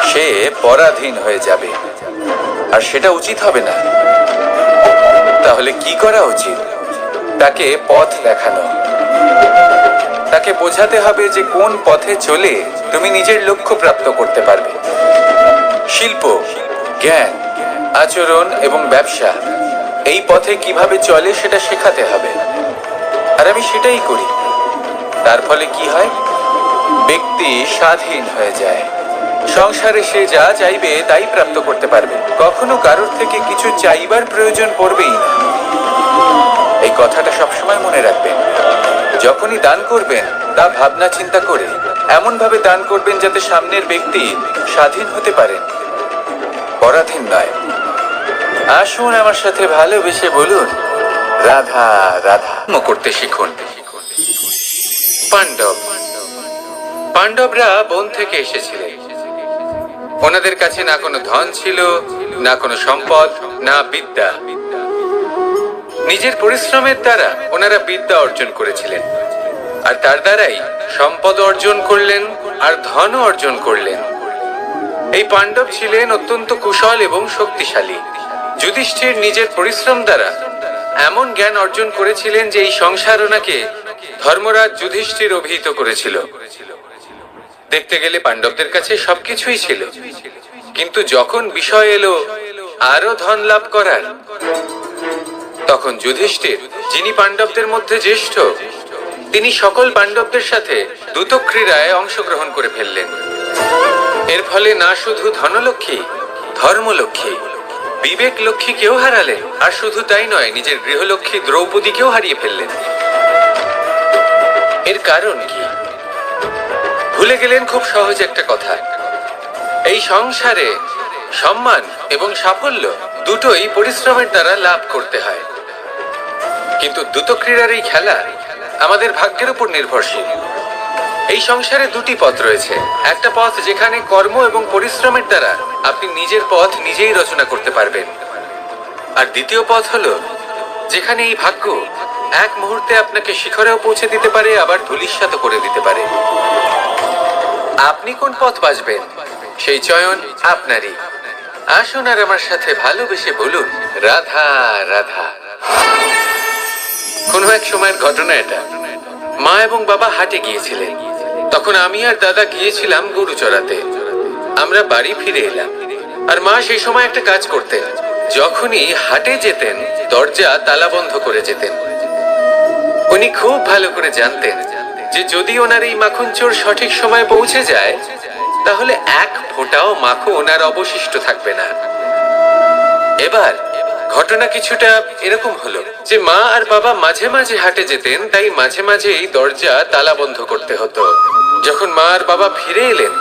সে পরাধীন হয়ে যাবে, আর সেটা উচিত হবে না। তাহলে কি করা উচিত? তাকে পথ দেখানো, তাকে বোঝাতে হবে যে কোন পথে চলে তুমি নিজের লক্ষ্য প্রাপ্ত করতে পারবে। শিল্প, জ্ঞান, আচরণ এবং ব্যবসা, এই পথে কিভাবে চলে সেটা শেখাতে হবে, আর আমি সেটাই করি। তার ফলে কি হয়? ব্যক্তি স্বাধীন হয়ে যায়। সংসারে সে যা চাইবে তাই প্রাপ্ত করতে পারবে, কখনো কারোর থেকে কিছু চাইবার প্রয়োজন পড়বেই না। এই কথাটা সবসময় মনে রাখবেন। যখনই দান করবেন, তা ভাবনা চিন্তা করে এমন ভাবে দান করবেন যাতে সামনের ব্যক্তি স্বাধীন হতে পারেন, পরাধীন নয়। আসুন আমার সাথে ভালোবেসে বলুন রাধা রাধা করতে শিখুন। পাণ্ডব পাণ্ডবরা বন থেকে এসেছিলেন। ওনাদের কাছে না কোনো ধন ছিল, না কোনো সম্পদ, না বিদ্যা। নিজের পরিশ্রমের দ্বারা ওনারা বিদ্যা অর্জন করেছিলেন, আর তার দ্বারাই সম্পদ অর্জন করলেন আর ধনও অর্জন করলেন। এই পাণ্ডব ছিলেন অত্যন্ত কুশল এবং শক্তিশালী। যুধিষ্ঠির নিজের পরিশ্রম দ্বারা এমন জ্ঞান অর্জন করেছিলেন যে এই সংসার ওনাকে ধর্মরাজ যুধিষ্ঠির অভিহিত করেছিল। দেখতে গেলে পাণ্ডবদের কাছে সবকিছুই ছিল, কিন্তু যখন বিষয় এলো আরো ধন লাভ করার, তখন যুধিষ্ঠির, যিনি পাণ্ডবদের মধ্যে জ্যেষ্ঠ, তিনি সকল পাণ্ডবদের সাথে দ্যুতক্রীড়ায় অংশগ্রহণ করে ফেললেন। এর ফলে না শুধু ধনলক্ষ্মী, ধর্মলক্ষ্মী, বিবেক লক্ষ্মীকেও হারালেন, আর শুধু তাই নয়, নিজের গৃহলক্ষ্মী দ্রৌপদীকেও হারিয়ে ফেললেন। এর কারণ কি? ভুলে গেলেন খুব সহজ একটা কথা, এই সংসারে সম্মান এবং সাফল্য দুটোই পরিশ্রমের দ্বারা লাভ করতে হয়। কিন্তু দ্যুতক্রীড়ার এই খেলা আমাদের ভাগ্যের উপর নির্ভরশীল। এই সংসারে দুটি পথ রয়েছে। একটা পথ যেখানে কর্ম এবং পরিশ্রমের দ্বারা আপনি নিজের পথ নিজেই রচনা করতে পারবেন, আর দ্বিতীয় পথ হলো যেখানে এই ভাগ্য এক মুহূর্তে আপনাকে শিখরেও পৌঁছে দিতে পারে, আবার ধূলিসাৎ করে দিতে পারে। আপনি কোন পথ বাছবেন সেই চয়ন আপনারই। আসুন আর আমার সাথে ভালোবেসে বলুন রাধা রাধা। কোনো এক সময়ের ঘটনা এটা। মা এবং বাবা হাটে গিয়েছিলেন, তখন আমি আর দাদা গিয়েছিলাম গরু চড়াতে। আমরা বাড়ি ফিরে এলাম, আর মা সেই সময় একটা কাজ করতেন। যখনই হাটে যেতেন দরজা তালা বন্ধ করে যেতেন। উনি খুব ভালো করে জানতেন যে যদি ওনার এই মাখন চোর সঠিক সময় পৌঁছে যায় তাহলে এক ফোঁটাও মাখন আর অবশিষ্ট থাকবে না। এবার ঘটনা কিছুটা এরকম হলো যে মা আর বাবা মাঝে মাঝে হাটে যেতেন, তাই মাঝে মাঝে এই দরজা তালা বন্ধ করতে হতো। যখন মা আর বাবা ফিরে এলেন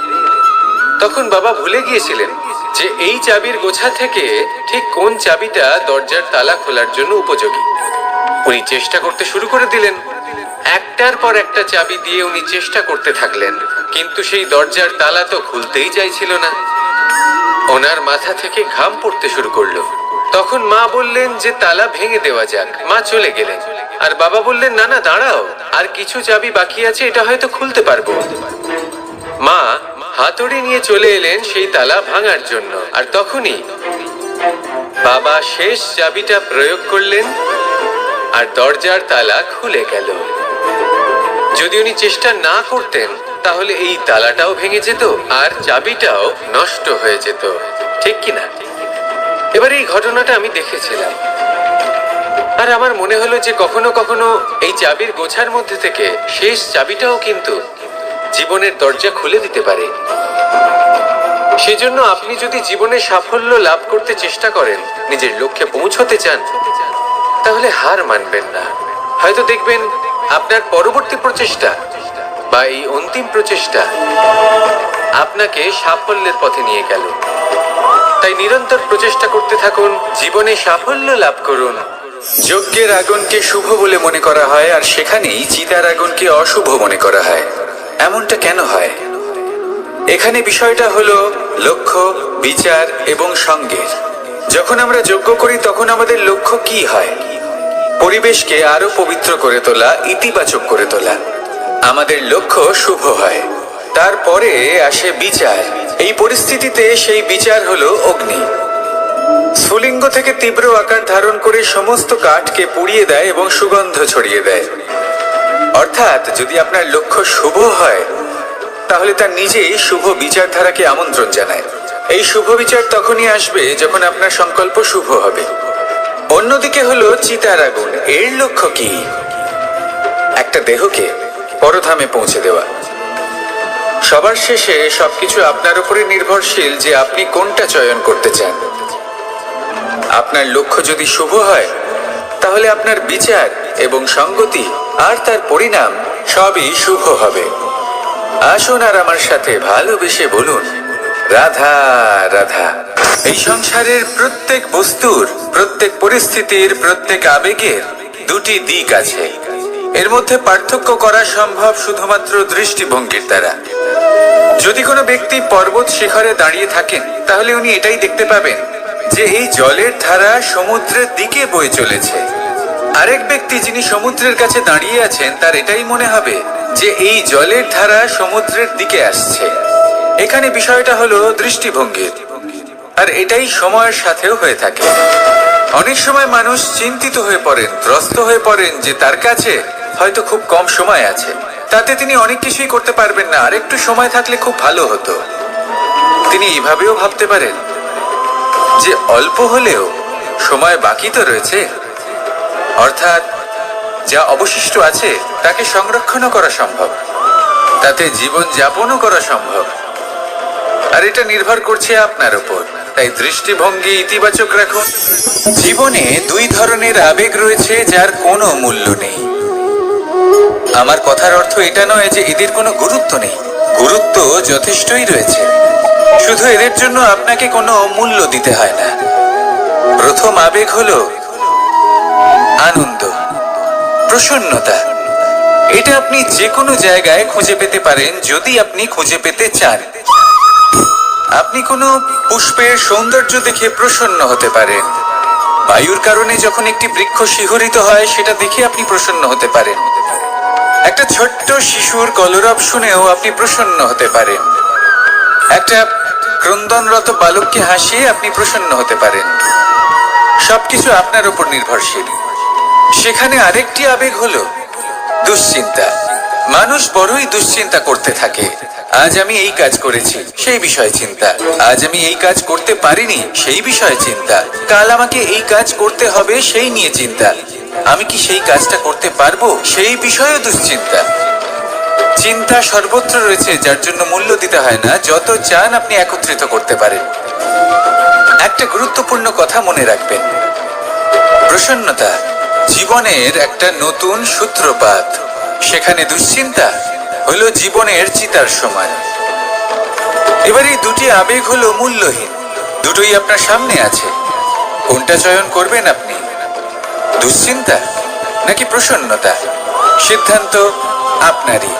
তখন বাবা ভুলে গিয়েছিলেন যে এই চাবির গোছা থেকে ঠিক কোন চাবিটা দরজার তালা খোলার জন্য উপযোগী। উনি চেষ্টা করতে শুরু করে দিলেন। একটার পর একটা চাবি দিয়ে উনি চেষ্টা করতে থাকলেন, কিন্তু সেই দরজার তালা তো খুলতেই চাইছিল না। ওনার মাথা থেকে ঘাম পড়তে শুরু করলো। তখন মা বললেন যে তালা ভেঙে দেওয়া যাক। মা চলে গেলেন, আর বাবা বললেন না না দাঁড়াও, আর কিছু চাবি বাকি আছে, এটা হয়তো খুলতে পারবো। মা হাতুড়ি নিয়ে চলে এলেন সেই তালা ভাঙার জন্য, আর তখনই বাবা শেষ চাবিটা প্রয়োগ করলেন আর দরজার তালা খুলে গেল। যদি উনি চেষ্টা না করতেন তাহলে এই তালাটাও ভেঙে যেত আর চাবিটাও নষ্ট হয়ে যেত, ঠিক কিনা? এবার এই ঘটনাটা আমি দেখেছিলাম, আর আমার মনে হলো যে কখনো কখনো এই চাবির গোছার মধ্যে থেকে শেষ চাবিটাও কিন্তু জীবনের দরজা খুলে দিতে পারে। সেজন্য আপনি যদি জীবনে সাফল্য লাভ করতে চেষ্টা করেন, নিজের লক্ষ্যে পৌঁছতে চান, তাহলে হার মানবেন না। হয়তো দেখবেন আপনার পরবর্তী প্রচেষ্টা বা এই অন্তিম প্রচেষ্টা আপনাকে সাফল্যের পথে নিয়ে গেল। তাই নিরন্তর প্রচেষ্টা করতে থাকুন, জীবনে সাফল্য লাভ করুন। যজ্ঞের আগুনকে শুভ বলে মনে করা হয়, আর সেখানেই চিতার আগুনকে অশুভ মনে করা হয়। এমনটা কেন হয়? এখানে বিষয়টা হলো লক্ষ্য, বিচার এবং সঙ্গের। যখন আমরা যজ্ঞ করি তখন আমাদের লক্ষ্য কি হয়? পরিবেশকে আরো পবিত্র করে তোলা, ইতিবাচক করে তোলা। আমাদের লক্ষ্য শুভ হয়। তারপরে আসে বিচার। এই পরিস্থিতিতে সেই বিচার হলো অগ্নি। স্ফুলিঙ্গ থেকে তীব্র আকার ধারণ করে সমস্ত কাঠকে পুড়িয়ে দেয় এবং সুগন্ধ ছড়িয়ে দেয়। অর্থাৎ যদি আপনার লক্ষ্য শুভ হয় তাহলে তার নিজেই শুভ বিচারধারাকে আমন্ত্রণ জানায়। এই শুভ বিচার তখনই আসবে যখন আপনার সংকল্প শুভ হবে। অন্যদিকে হলো চিতার আগুন। এর লক্ষ্য কি? একটা দেহকে পরধামে পৌঁছে দেওয়া। সবার শেষে সবকিছু আপনার উপরে নির্ভরশীল যে আপনি কোনটা চয়ন করতে চান। আপনার লক্ষ্য যদি শুভ হয় তাহলে আপনার বিচার এবং সঙ্গতি আর তার পরিণাম সবই শুভ হবে। আসুন আর আমার সাথে ভালোবেসে বলুন রাধা রাধা। এই সংসারের প্রত্যেক বস্তুর, প্রত্যেক পরিস্থিতির, প্রত্যেক আবেগের দুটি দিক আছে। এর মধ্যে পার্থক্য করা সম্ভব শুধুমাত্র দৃষ্টিভঙ্গির দ্বারা। যদি কোনো ব্যক্তি পর্বত শিখরে দাঁড়িয়ে থাকেন, তাহলে উনি এটাই দেখতে পাবেন যে এই জলের ধারা সমুদ্রের দিকে বয়ে চলেছে। আরেক ব্যক্তি যিনি সমুদ্রের কাছে দাঁড়িয়ে আছেন, তার এটাই মনে হবে যে এই জলের ধারা সমুদ্রের দিকে আসছে। এখানে বিষয়টা হলো দৃষ্টিভঙ্গির, আর এটাই সময়ের সাথেও হয়ে থাকে। অনেক সময় মানুষ চিন্তিত হয়ে পড়েন, ত্রস্ত হয়ে পড়েন যে তার কাছে হয়তো খুব কম সময় আছে, তাতে তিনি অনেক কিছুই করতে পারবেন না, আর একটু সময় থাকলে খুব ভালো হতো। তিনি এভাবেও ভাবতে পারেন যে অল্প হলেও সময় বাকি তো রয়েছে, অর্থাৎ যা অবশিষ্ট আছে তাকে সংরক্ষণও করা সম্ভব, তাতে জীবন যাপনও করা সম্ভব। আর এটা নির্ভর করছে আপনার উপর। তাই দৃষ্টিভঙ্গি ইতিবাচক রাখুন। জীবনে দুই ধরনের আবেগ রয়েছে যার কোনো মূল্য নেই। আমার কথার অর্থ এটা নয় যে এদের কোনো গুরুত্ব নেই, গুরুত্ব যথেষ্টই রয়েছে, শুধু এদের জন্য আপনাকে কোনো মূল্য দিতে হয় না। প্রথম আবেগ হলো আনন্দ, প্রসন্নতা। এটা আপনি যে কোনো জায়গায় খুঁজে পেতে পারেন যদি আপনি খুঁজে পেতে চান। আপনি কোনো পুষ্পের সৌন্দর্য দেখে প্রসন্ন হতে পারেন। বায়ুর কারণে যখন একটি বৃক্ষ শিহরিত হয়, সেটা দেখে আপনি প্রসন্ন হতে পারেন। একটা ছোট্ট শিশুর কলরব শুনেও আপনি প্রসন্ন হতে পারেন। একটা ক্রন্দনরত বালককে হাসিয়ে আপনি প্রসন্ন হতে পারেন। সবকিছু আপনার উপর নির্ভরশীল। সেখানে আরেকটি আবেগ হলো দুশ্চিন্তা। মানুষ বড়ই দুশ্চিন্তা করতে থাকে। আজ আমি এই কাজ করেছি, সেই বিষয়ে চিন্তা। আজ আমি এই কাজ করতে পারিনি, সেই বিষয়ে চিন্তা। কাল আমাকে এই কাজ করতে হবে, সেই নিয়ে চিন্তা। আমি কি সেই কাজটা করতে পারবো, সেই বিষয়েও দুশ্চিন্তা। চিন্তা সর্বত্র রয়েছে, যার জন্য মূল্য দিতে হয় না। যত চান আপনি একত্রিত করতে পারেন। একটা গুরুত্বপূর্ণ কথা মনে রাখবেন, প্রসন্নতা জীবনের একটা নতুন সূত্রপাত। সেখানে দুশ্চিন্তা হলো জীবনের চিতার সমান। এবার এই দুটি আবেগ হলো মূল্যহীন, দুটোই আপনার সামনে আছে। কোনটা চয়ন করবেন আপনি, দুশ্চিন্তা নাকি প্রসন্নতা? সিদ্ধান্ত আপনারই।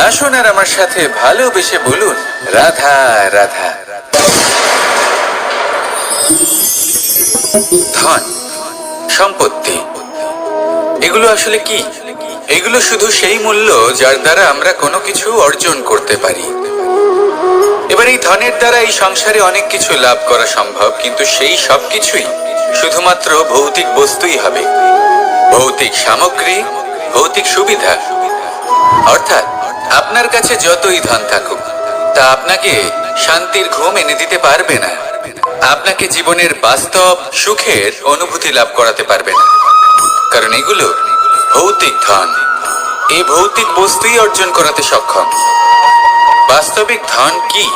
আসুন আর আমার সাথে ভালোবেসে বলুন, রাধা রাধা। ধন, সম্পত্তি, এগুলো আসলে কি? এগুলো শুধু সেই মূল্য যার দ্বারা আমরা কোনো কিছু অর্জন করতে পারি। এবার এই ধনের দ্বারা এই সংসারে অনেক কিছু লাভ করা সম্ভব, কিন্তু সেই সব কিছুই শুধুমাত্র ভৌতিক বস্তুই হবে, ভৌতিক সামগ্রী, ভৌতিক সুবিধা। অর্থাৎ আপনার কাছে যতই ধন থাকুক, তা আপনাকে শান্তির ঘুম এনে দিতে পারবে না, আপনাকে জীবনের বাস্তব সুখের অনুভূতি লাভ করাতে পারবে না, কারণ এগুলো ভৌতিক ধন। এই ভৌতিক বস্তুই অর্জন করাতে সক্ষম। বাস্তবিক ধন কি?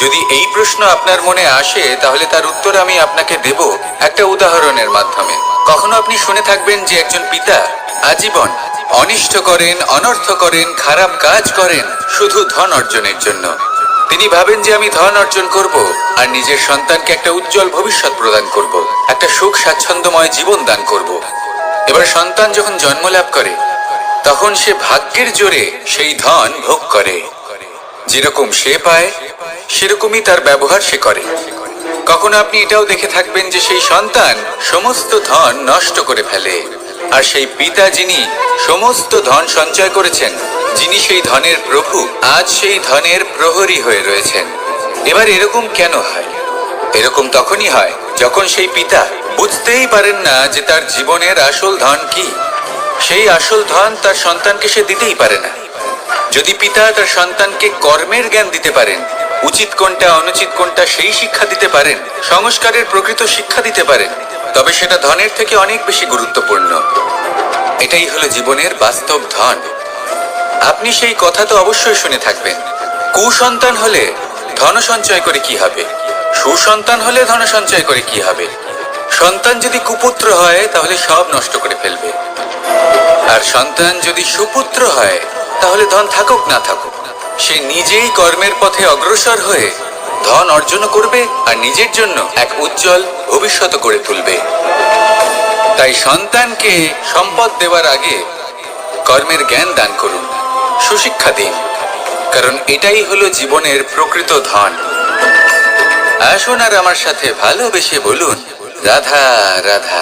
যদি এই প্রশ্ন আপনার মনে আসে, তাহলে তার উত্তর আমি আপনাকে দেব একটা উদাহরণের মাধ্যমে। কখনো আপনি শুনে থাকবেন যে একজন পিতা আজীবন অনিষ্ট করেন, অনর্থ করেন, খারাপ কাজ করেন শুধু ধন অর্জনের জন্য। তিনি ভাবেন যে আমি ধন অর্জন করব আর নিজের সন্তানকে একটা উজ্জ্বল ভবিষ্যৎ প্রদান করব, একটা সুখ স্বাচ্ছন্দ্যময় জীবন দান করব। এবার সন্তান যখন জন্ম লাভ করে, তখন সে ভাগ্যের জোরে সেই ধন ভোগ করে। যেরকম সে পায়, সেরকমই তার ব্যবহার সে করে। কখনো আপনি এটাও দেখে থাকবেন যে সেই সন্তান সমস্ত ধন নষ্ট করে ফেলে, আর সেই পিতা যিনি সমস্ত ধন সঞ্চয় করেছেন, যিনি সেই ধনের প্রভু, আজ সেই ধনের প্রহরী হয়ে রয়েছেন। এবার এরকম কেন হয়? এরকম তখনই হয় যখন সেই পিতা বুঝতেই পারেন না যে তার জীবনের আসল ধন কি। সেই আসল ধন তার সন্তানকে সে দিতেই পারে না। যদি পিতা তার সন্তানকে কর্মের জ্ঞান দিতে পারেন, উচিত কোনটা অনুচিত কোনটা সেই শিক্ষা দিতে পারেন, সংস্কারের প্রকৃত শিক্ষা দিতে পারেন, তবে সেটা ধনের থেকে অনেক বেশি গুরুত্বপূর্ণ। এটাই হলো জীবনের বাস্তব ধন। আপনি সেই কথা তো অবশ্যই শুনে থাকবেন, কুসন্তান হলে ধন সঞ্চয় করে কি হবে, সুসন্তান হলে ধন সঞ্চয় করে কি হবে। সন্তান যদি কুপুত্র হয়, তাহলে সব নষ্ট করে ফেলবে, আর সন্তান যদি সুপুত্র হয়, তাহলে ধন থাকুক না থাকুক, সে নিজেই কর্মের পথে অগ্রসর হয়ে ধন অর্জন করবে আর নিজের জন্য এক উজ্জ্বল ভবিষ্যৎ করে তুলবে। তাই সন্তানকে সম্পদ দেওয়ার আগে কর্মের জ্ঞান দান করুন, সুশিক্ষা দিন, কারণ এটাই হলো জীবনের প্রকৃত ধন। আসুন আর আমার সাথে ভালোবেসে বলুন, রাধা রাধা।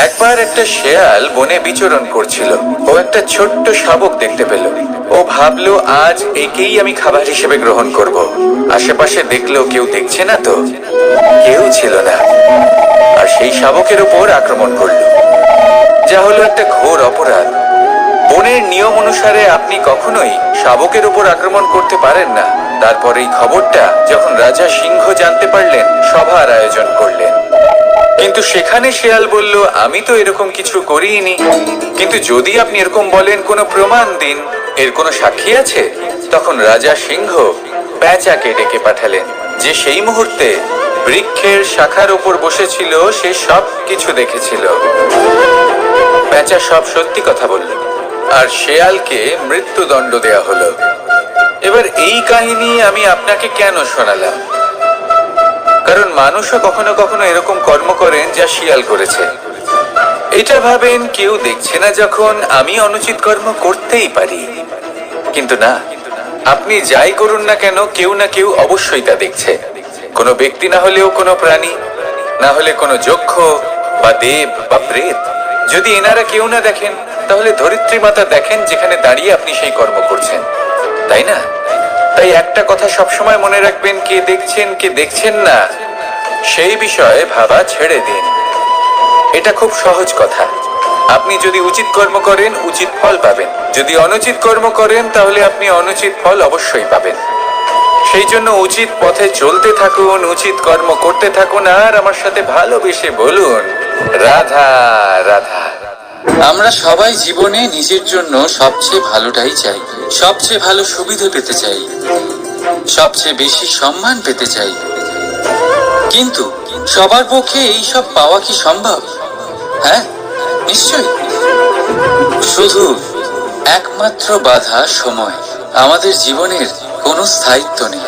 একবার একটা শেয়াল বনে বিচরণ করছিল। ও একটা ছোট্ট শাবক দেখতে পেল। ও ভাবলো, আজ একেই আমি খাবার হিসেবে গ্রহণ করব। আশেপাশে দেখলো কেউ দেখছে না তো, কেউ ছিল না, আর সেই শাবকের উপর আক্রমণ করলো, যা হলো একটা ঘোর অপরাধ। বনের নিয়ম অনুসারে আপনি কখনোই শাবকের উপর আক্রমণ করতে পারেন না। তারপর এই খবরটা যখন রাজা সিংহ জানতে পারলেন, সভার আয়োজন করলেন। কিন্তু সেখানে শেয়াল বলল, আমি তো এরকম কিছু করিনি। কিন্তু যদি আপনি এরকম বলেন, কোনো প্রমাণ দিন, এর কোনো সাক্ষী আছে? তখন রাজা সিংহ পেঁচাকে ডেকে পাঠালেন, যে সেই মুহূর্তে বৃক্ষের শাখার উপর বসেছিল। সে সব কিছু দেখেছিল। পেঁচা সব সত্যি কথা বলল, আর শেয়ালকে মৃত্যুদণ্ড দেয়া হলো। এবার এই কাহিনী আমি আপনাকে কেন শোনালাম? কারণ মানুষও কখনো কখনো এরকম কর্ম করেন যা শিয়াল করেছে। এটা ভাবেন কেউ দেখছে না, যখন আমি অনুচিত কর্ম করতেই পারি। কিন্তু না, আপনি যাই করুন না কেন, কেউ না কেউ অবশ্যই তা দেখছে। কোনো ব্যক্তি না হলেও কোনো প্রাণী, না হলে কোনো যক্ষ বা দেব বা প্রেত। যদি এনারা কেউ না দেখেন, তাহলে ধরিত্রী মাতা দেখেন, যেখানে দাঁড়িয়ে আপনি সেই কর্ম করছেন, তাই না? তাই একটা কথা সবসময় মনে রাখবেন, কে দেখছেন কে দেখছেন না সেই বিষয়ে ভাবা ছেড়ে দিন। এটা খুব সহজ কথা। আপনি যদি উচিত কর্ম করেন, উচিত ফল পাবেন। যদি অনুচিত কর্ম করেন, তাহলে আপনি অনুচিত ফল অবশ্যই পাবেন। সেই জন্য উচিত পথে চলতে থাকুন, উচিত কর্ম করতে থাকুন, আর আমার সাথে ভালোবেসে বলুন, রাধা রাধা। আমরা সবাই জীবনে নিজের জন্য সবচেয়ে ভালোটাই চাই, সবচেয়ে ভালো সুবিধা পেতে চাই, সবচেয়ে বেশি সম্মান পেতে চাই। কিন্তু সবার পক্ষে এই সব পাওয়া কি সম্ভব? হ্যাঁ, নিশ্চয়ই। শুধু একমাত্র বাধা সময়। আমাদের জীবনের কোনো স্থায়িত্ব নেই।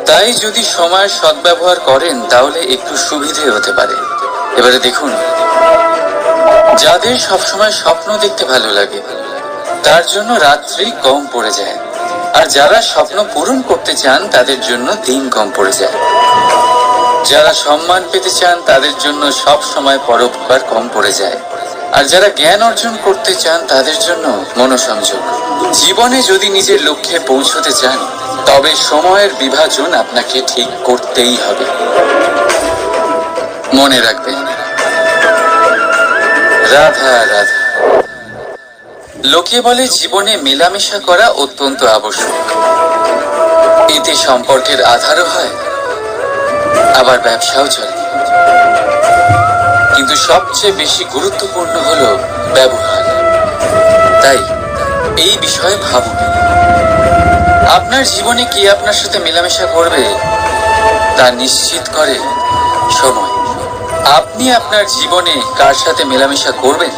তাই যদি সময়ের সদ্ব্যবহার করেন, তাহলে একটু সুবিধে হতে পারে। এবারে দেখুন, যাদের সবসময় স্বপ্ন দেখতে ভালো লাগে, তার জন্য রাত্রি কম পড়ে যায়। আর যারা স্বপ্ন পূরণ করতে চান, তাদের জন্য দিন কম পড়ে যায়। যারা সম্মান পেতে চান, তাদের জন্য সব সময় পরোপকার কম পড়ে যায়। আর যারা জ্ঞান অর্জন করতে চান, তাদের জন্য মনোসংযোগ। জীবনে যদি নিজের লক্ষ্যে পৌঁছতে চান, তবে সময়ের বিভাজন আপনাকে ঠিক করতেই হবে। মনে রাখবেন, রাধা রাধা। লোকে বলে জীবনে মেলামেশা করা অত্যন্ত আবশ্যক। এতে সম্পর্কের আধারও হয়, আবার ব্যবসাও চলে। কিন্তু সবচেয়ে বেশি গুরুত্বপূর্ণ হলো ব্যবহার। তাই এই বিষয়ে ভাবুন, আপনার জীবনে কে আপনার সাথে মেলামেশা করবে তা নিশ্চিত করে সময়। আপনি আপনার জীবনে কার সাথে মেলামেশা করবেন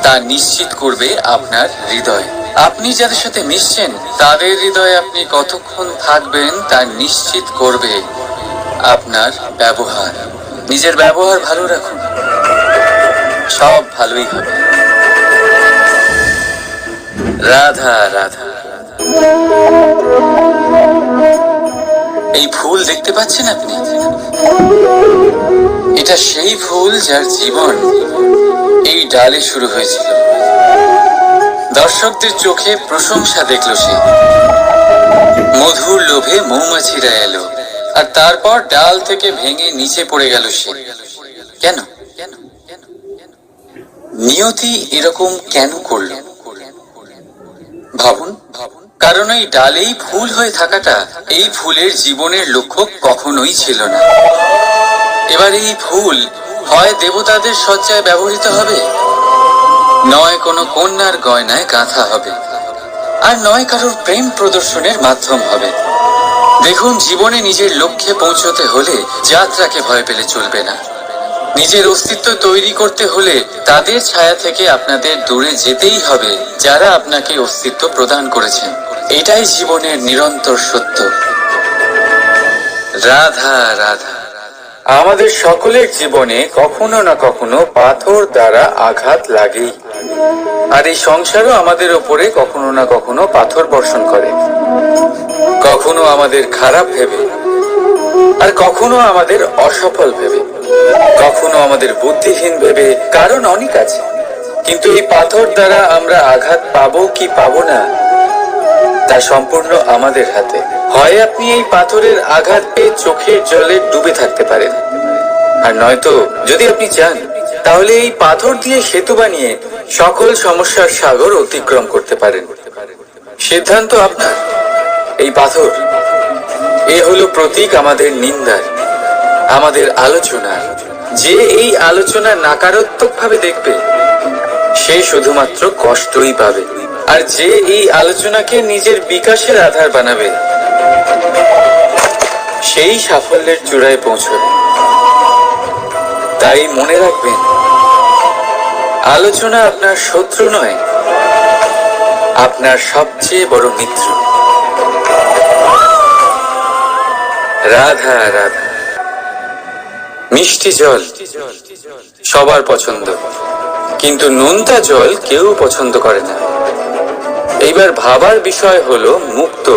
তা নিশ্চিত করবে আপনার হৃদয়। আপনি যাদের সাথে মিশছেন, তাদের হৃদয়ে আপনি কতক্ষণ থাকবেন তা নিশ্চিত করবে আপনার ব্যবহার। নিজের ব্যবহার ভালো রাখুন, সব ভালোই হবে। রাধা রাধা। এই ফুল দেখতে পাচ্ছেন আপনি? এটা সেই ফুল যার জীবন এই ডালে শুরু হয়েছিল। দর্শকদের চোখে প্রশংসা দেখল সে। মধুর লোভে মৌমাছিরা এলো, আর তারপর ডাল থেকে ভেঙে নিচে পড়ে গেল সে। কেন? নিয়তি এরকম কেন করল? ভাবুন। কারণ এই ডালেই ফুল হয়ে থাকাটা এই ফুলের জীবনের লক্ষ্য কখনোই ছিল না। এবার এই ফুল হয় দেবতাদের সজ্জায় ব্যবহৃত হবে, নয় কোনো কন্যার গয়নায় গাঁথা হবে, আর নয় কারোর প্রেম প্রদর্শনের মাধ্যম হবে। দেখুন, জীবনে নিজের লক্ষ্যে পৌঁছতে হলে যাত্রাকে ভয় পেলে চলবে না। নিজের অস্তিত্ব তৈরি করতে হলে তাদের ছায়া থেকে আপনাদের দূরে যেতেই হবে, যারা আপনাকে অস্তিত্ব প্রদান করেছেন। এটাই জীবনের নিরন্তর সত্য। রাধা রাধা। আমাদের সকলের জীবনে কখনো না কখনো পাথর দ্বারা আঘাত লাগেই, আর এই সংসারও আমাদের উপরে কখনো না কখনো পাথর বর্ষণ করে, কখনো আমাদের খারাপ ভেবে, আর কখনো আমাদের অসফল ভেবে, কখনো আমাদের বুদ্ধিহীন ভেবে। কারণ অনেক আছে, কিন্তু এই পাথর দ্বারা আমরা আঘাত পাবো কি পাবো না তা সম্পূর্ণ আমাদের হাতে। হয় আপনি এই পাথরের আঘাত পেয়ে চোখের জলে ডুবে থাকতে পারেন, আর নয়তো যদি আপনি চান তাহলে এই পাথর দিয়ে সেতু বানিয়ে সকল সমস্যার সাগর অতিক্রম করতে পারেন। সিদ্ধান্ত আপনার। এই পাথর এ হলো প্রতীক আমাদের নিন্দার, আমাদের আলোচনার। যে এই আলোচনা নাকারাত্মক ভাবে দেখবে সে শুধুমাত্র কষ্টই পাবে, আর যে এই আলোচনাকে নিজের বিকাশের আধার বানাবে সেই সাফল্যের চূড়ায় পৌঁছবে। তাই মনে রাখবেন, আলোচনা আপনার শত্রু নয়, আপনার সবচেয়ে বড় মিত্র। রাধা রাধা। মিষ্টি জল সবার পছন্দ, কিন্তু নোনতা জল কেউ পছন্দ করে না। এইবার ভাবার বিষয় হলো মুক্ত,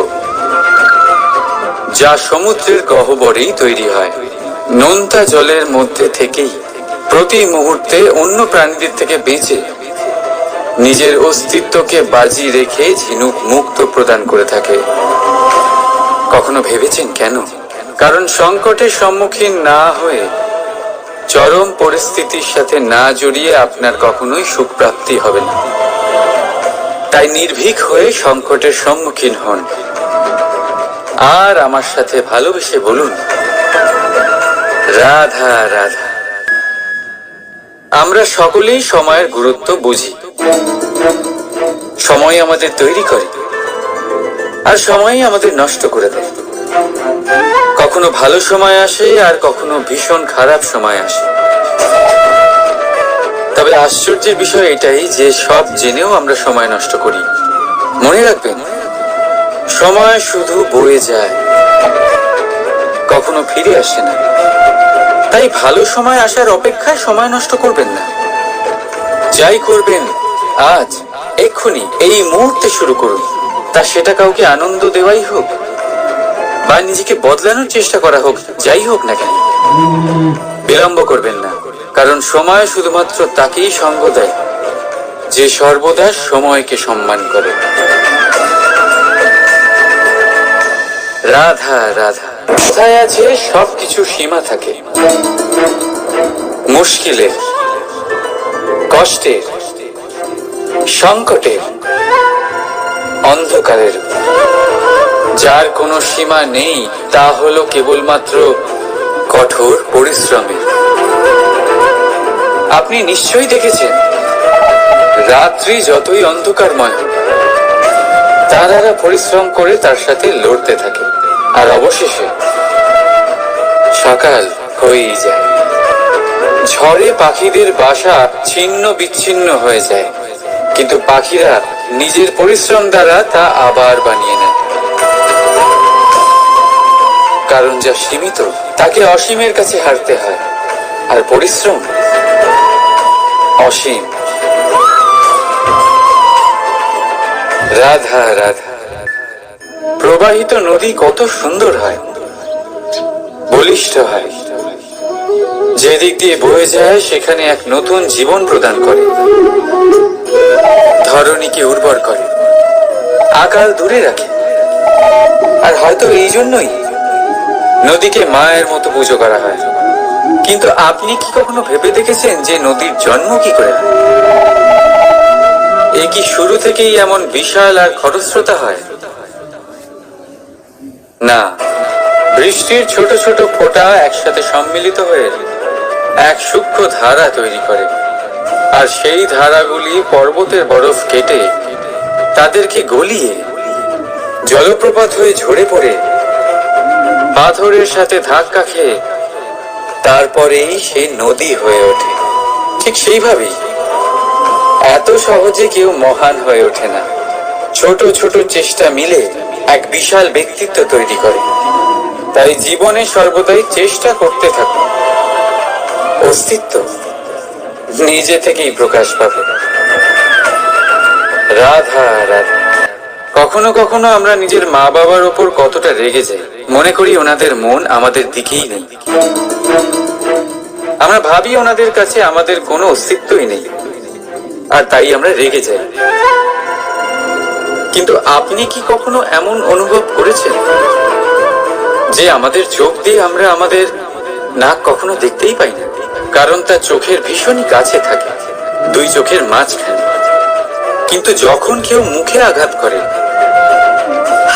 যা সমুদ্রের গহ্বরেই তৈরি হয়। নোনতা জলের মধ্যে থেকেই প্রতি মুহূর্তে অন্য প্রাণীদের থেকে বেঁচে নিজের অস্তিত্বকে বাজি রেখে ঝিনুক মুক্ত প্রদান করে থাকে। কখনো ভেবেছেন কেন? কারণ সংকটের সম্মুখীন না হয়ে, চরম পরিস্থিতির সাথে না জড়িয়ে আপনার কখনোই সুখ প্রাপ্তি হবে না। তাই নির্ভীক হয়ে সংকটের সম্মুখীন হন, আর আমার সাথে ভালোবেসে বলুন রাধা রাধা। আমরা সকলেই সময়ের গুরুত্ব বুঝি। সময় আমাদের তৈরি করে, আর সময়ই আমাদের নষ্ট করে দেয়। কখনো ভালো সময় আসে, আর কখনো ভীষণ খারাপ সময় আসে। তবে আশ্চর্যের বিষয় এটাই যে সব জেনেও আমরা সময় নষ্ট করি। মনে রাখবেন, সময় শুধু বয়ে যায়, কখনো ফিরে আসে না। তাই ভালো সময় আসার অপেক্ষায় সময় নষ্ট করবেন না। যাই করবেন আজ, এক্ষুনি, এই মুহূর্তে শুরু করুন। তা সেটা কাউকে আনন্দ দেওয়াই হোক, বা নিজেকে বদলানোর চেষ্টা করা হোক, যাই হোক না কেন, বিলম্ব করবেন না। কারণ সময় শুধুমাত্র তাকেই সঙ্গ দেয় যে সর্বদা সময়কে সম্মান করে। রাধা রাধা। কোথায় আছে সবকিছু সীমা থাকে, মুশকিলের, কষ্টের, সংকটের, অন্ধকারের। যার কোনো সীমা নেই তা হলো কেবলমাত্র কঠোর পরিশ্রমের। আপনি নিশ্চয়ই দেখেছেন, রাত্রি যতই অন্ধকারময় হোক, তারারা পরিশ্রম করে তার সাথে লড়তে থাকে, আর অবশেষে সকাল হয়েই যায়। ঝড়ে পাখিদের বাসা ছিন্ন বিচ্ছিন্ন হয়ে যায়, কিন্তু পাখিরা নিজের পরিশ্রম দ্বারা তা আবার বানিয়ে নেয়। কারণ যা সীমিত তাকে অসীমের কাছে হারতে হয়, আর পরিশ্রম অসীম। রাধা রাধা। প্রবাহিত নদী কত সুন্দর হয়, বলিষ্ঠ হয়। যেদিক দিয়ে বয়ে যায় সেখানে এক নতুন জীবন প্রদান করে, ধরণীকে উর্বর করে, আকাল দূরে রাখে। আর হয়তো এই জন্যই নদীকে মায়ের মতো পুজো করা হয়। কিন্তু আপনি কি কখনো ভেবে দেখেছেন যে নদীর জন্ম কি করে হয়? এ কি শুরু থেকেই এমন বিশাল আর খরস্রোতা হয়? না, বৃষ্টির ছোট ছোট ফোঁটা একসাথে সম্মিলিত হয়ে এক সূক্ষ্ম ধারা তৈরি করে, আর সেই ধারাগুলি পর্বতের বরফ কেটে তাদেরকে গলিয়ে জলপ্রপাত হয়ে ঝরে পড়ে পাথরের সাথে ধাক্কা খেয়ে তারপরেই সে নদী হয়ে ওঠে। ঠিক সেইভাবেই এত সহজে কেউ মহান হয়ে ওঠে না। ছোট ছোট চেষ্টা মিলে এক বিশাল ব্যক্তিত্ব তৈরি করে। তাই জীবনে সর্বদাই চেষ্টা করতে থাকুন। অস্তিত্ব নিজে থেকেই প্রকাশ পাবে। রাধা রাধা। কখনো কখনো আমরা নিজের মা বাবার ওপর কতটা রেগে যাই, মনে করি ওনাদের মন আমাদের দিকেই নেই। আমরা ভাবি ওনাদের কাছে আমাদের কোনো অস্তিত্বই নেই, আর তাই আমরা রেগে যাই। কিন্তু আপনি কি কখনো এমন অনুভব করেছেন যে আমাদের চোখ দিয়ে আমরা আমাদের নাক কখনো দেখতেই পাই না, কারণ তা চোখের ভীষণই কাছে থাকে, দুই চোখের মাঝখানে। কিন্তু যখন কেউ মুখে আঘাত করে,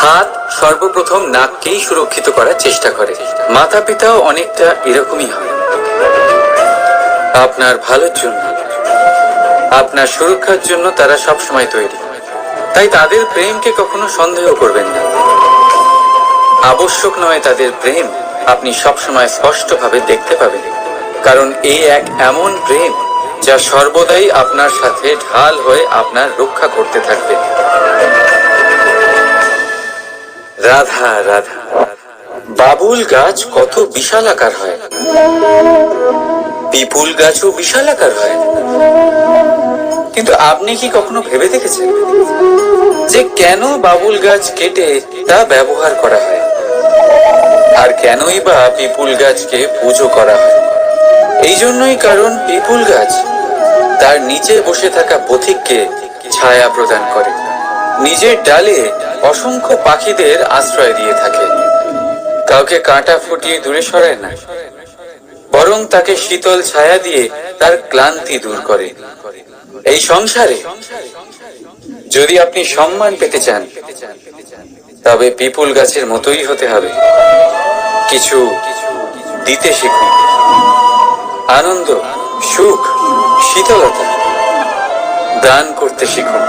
হাত সর্বপ্রথম নাককেই সুরক্ষিত করার চেষ্টা করে। মাতা পিতাও অনেকটা এরকমই হয়। আপনার ভালোর জন্য, আপনার সুরক্ষার জন্য তারা সবসময় তৈরি। তাই তাদের প্রেমকে কখনো সন্দেহ করবেন না। আবশ্যক নয় তাদের প্রেম আপনি সবসময় স্পষ্টভাবে দেখতে পাবেন, কারণ এই এক এমন প্রেম যা সর্বদাই আপনার সাথে ঢাল হয়ে আপনার রক্ষা করতে থাকবে। রাধা রাধা। বাবুল গাছ কত বিশালাকার হয়, পিপুল গাছও বিশালাকার হয়। কিন্তু আপনি কি কখনো ভেবে দেখেছেন যে কেন বাবুল গাছ কেটে তা ব্যবহার করা হয়, আর কেনই বা পিপুল গাছকে পুজো করা হয়? এই জন্যই, কারণ পিপুল গাছ তার নিচে বসে থাকা পথিককে ছায়া প্রদান করে, নিজের ডালে অসংখ্য পাখিদের আশ্রয় দিয়ে থাকে, কাউকে কাঁটা ফুটিয়ে দূরে সরায় না, বরং তাকে শীতল ছায়া দিয়ে তার ক্লান্তি দূর করে। এই সংসারে যদি আপনি সম্মান পেতে চান, তবে পিপুল গাছের মতোই হতে হবে। কিছু দিতে শিখুন, আনন্দ, সুখ, শীতলতা দান করতে শিখুন,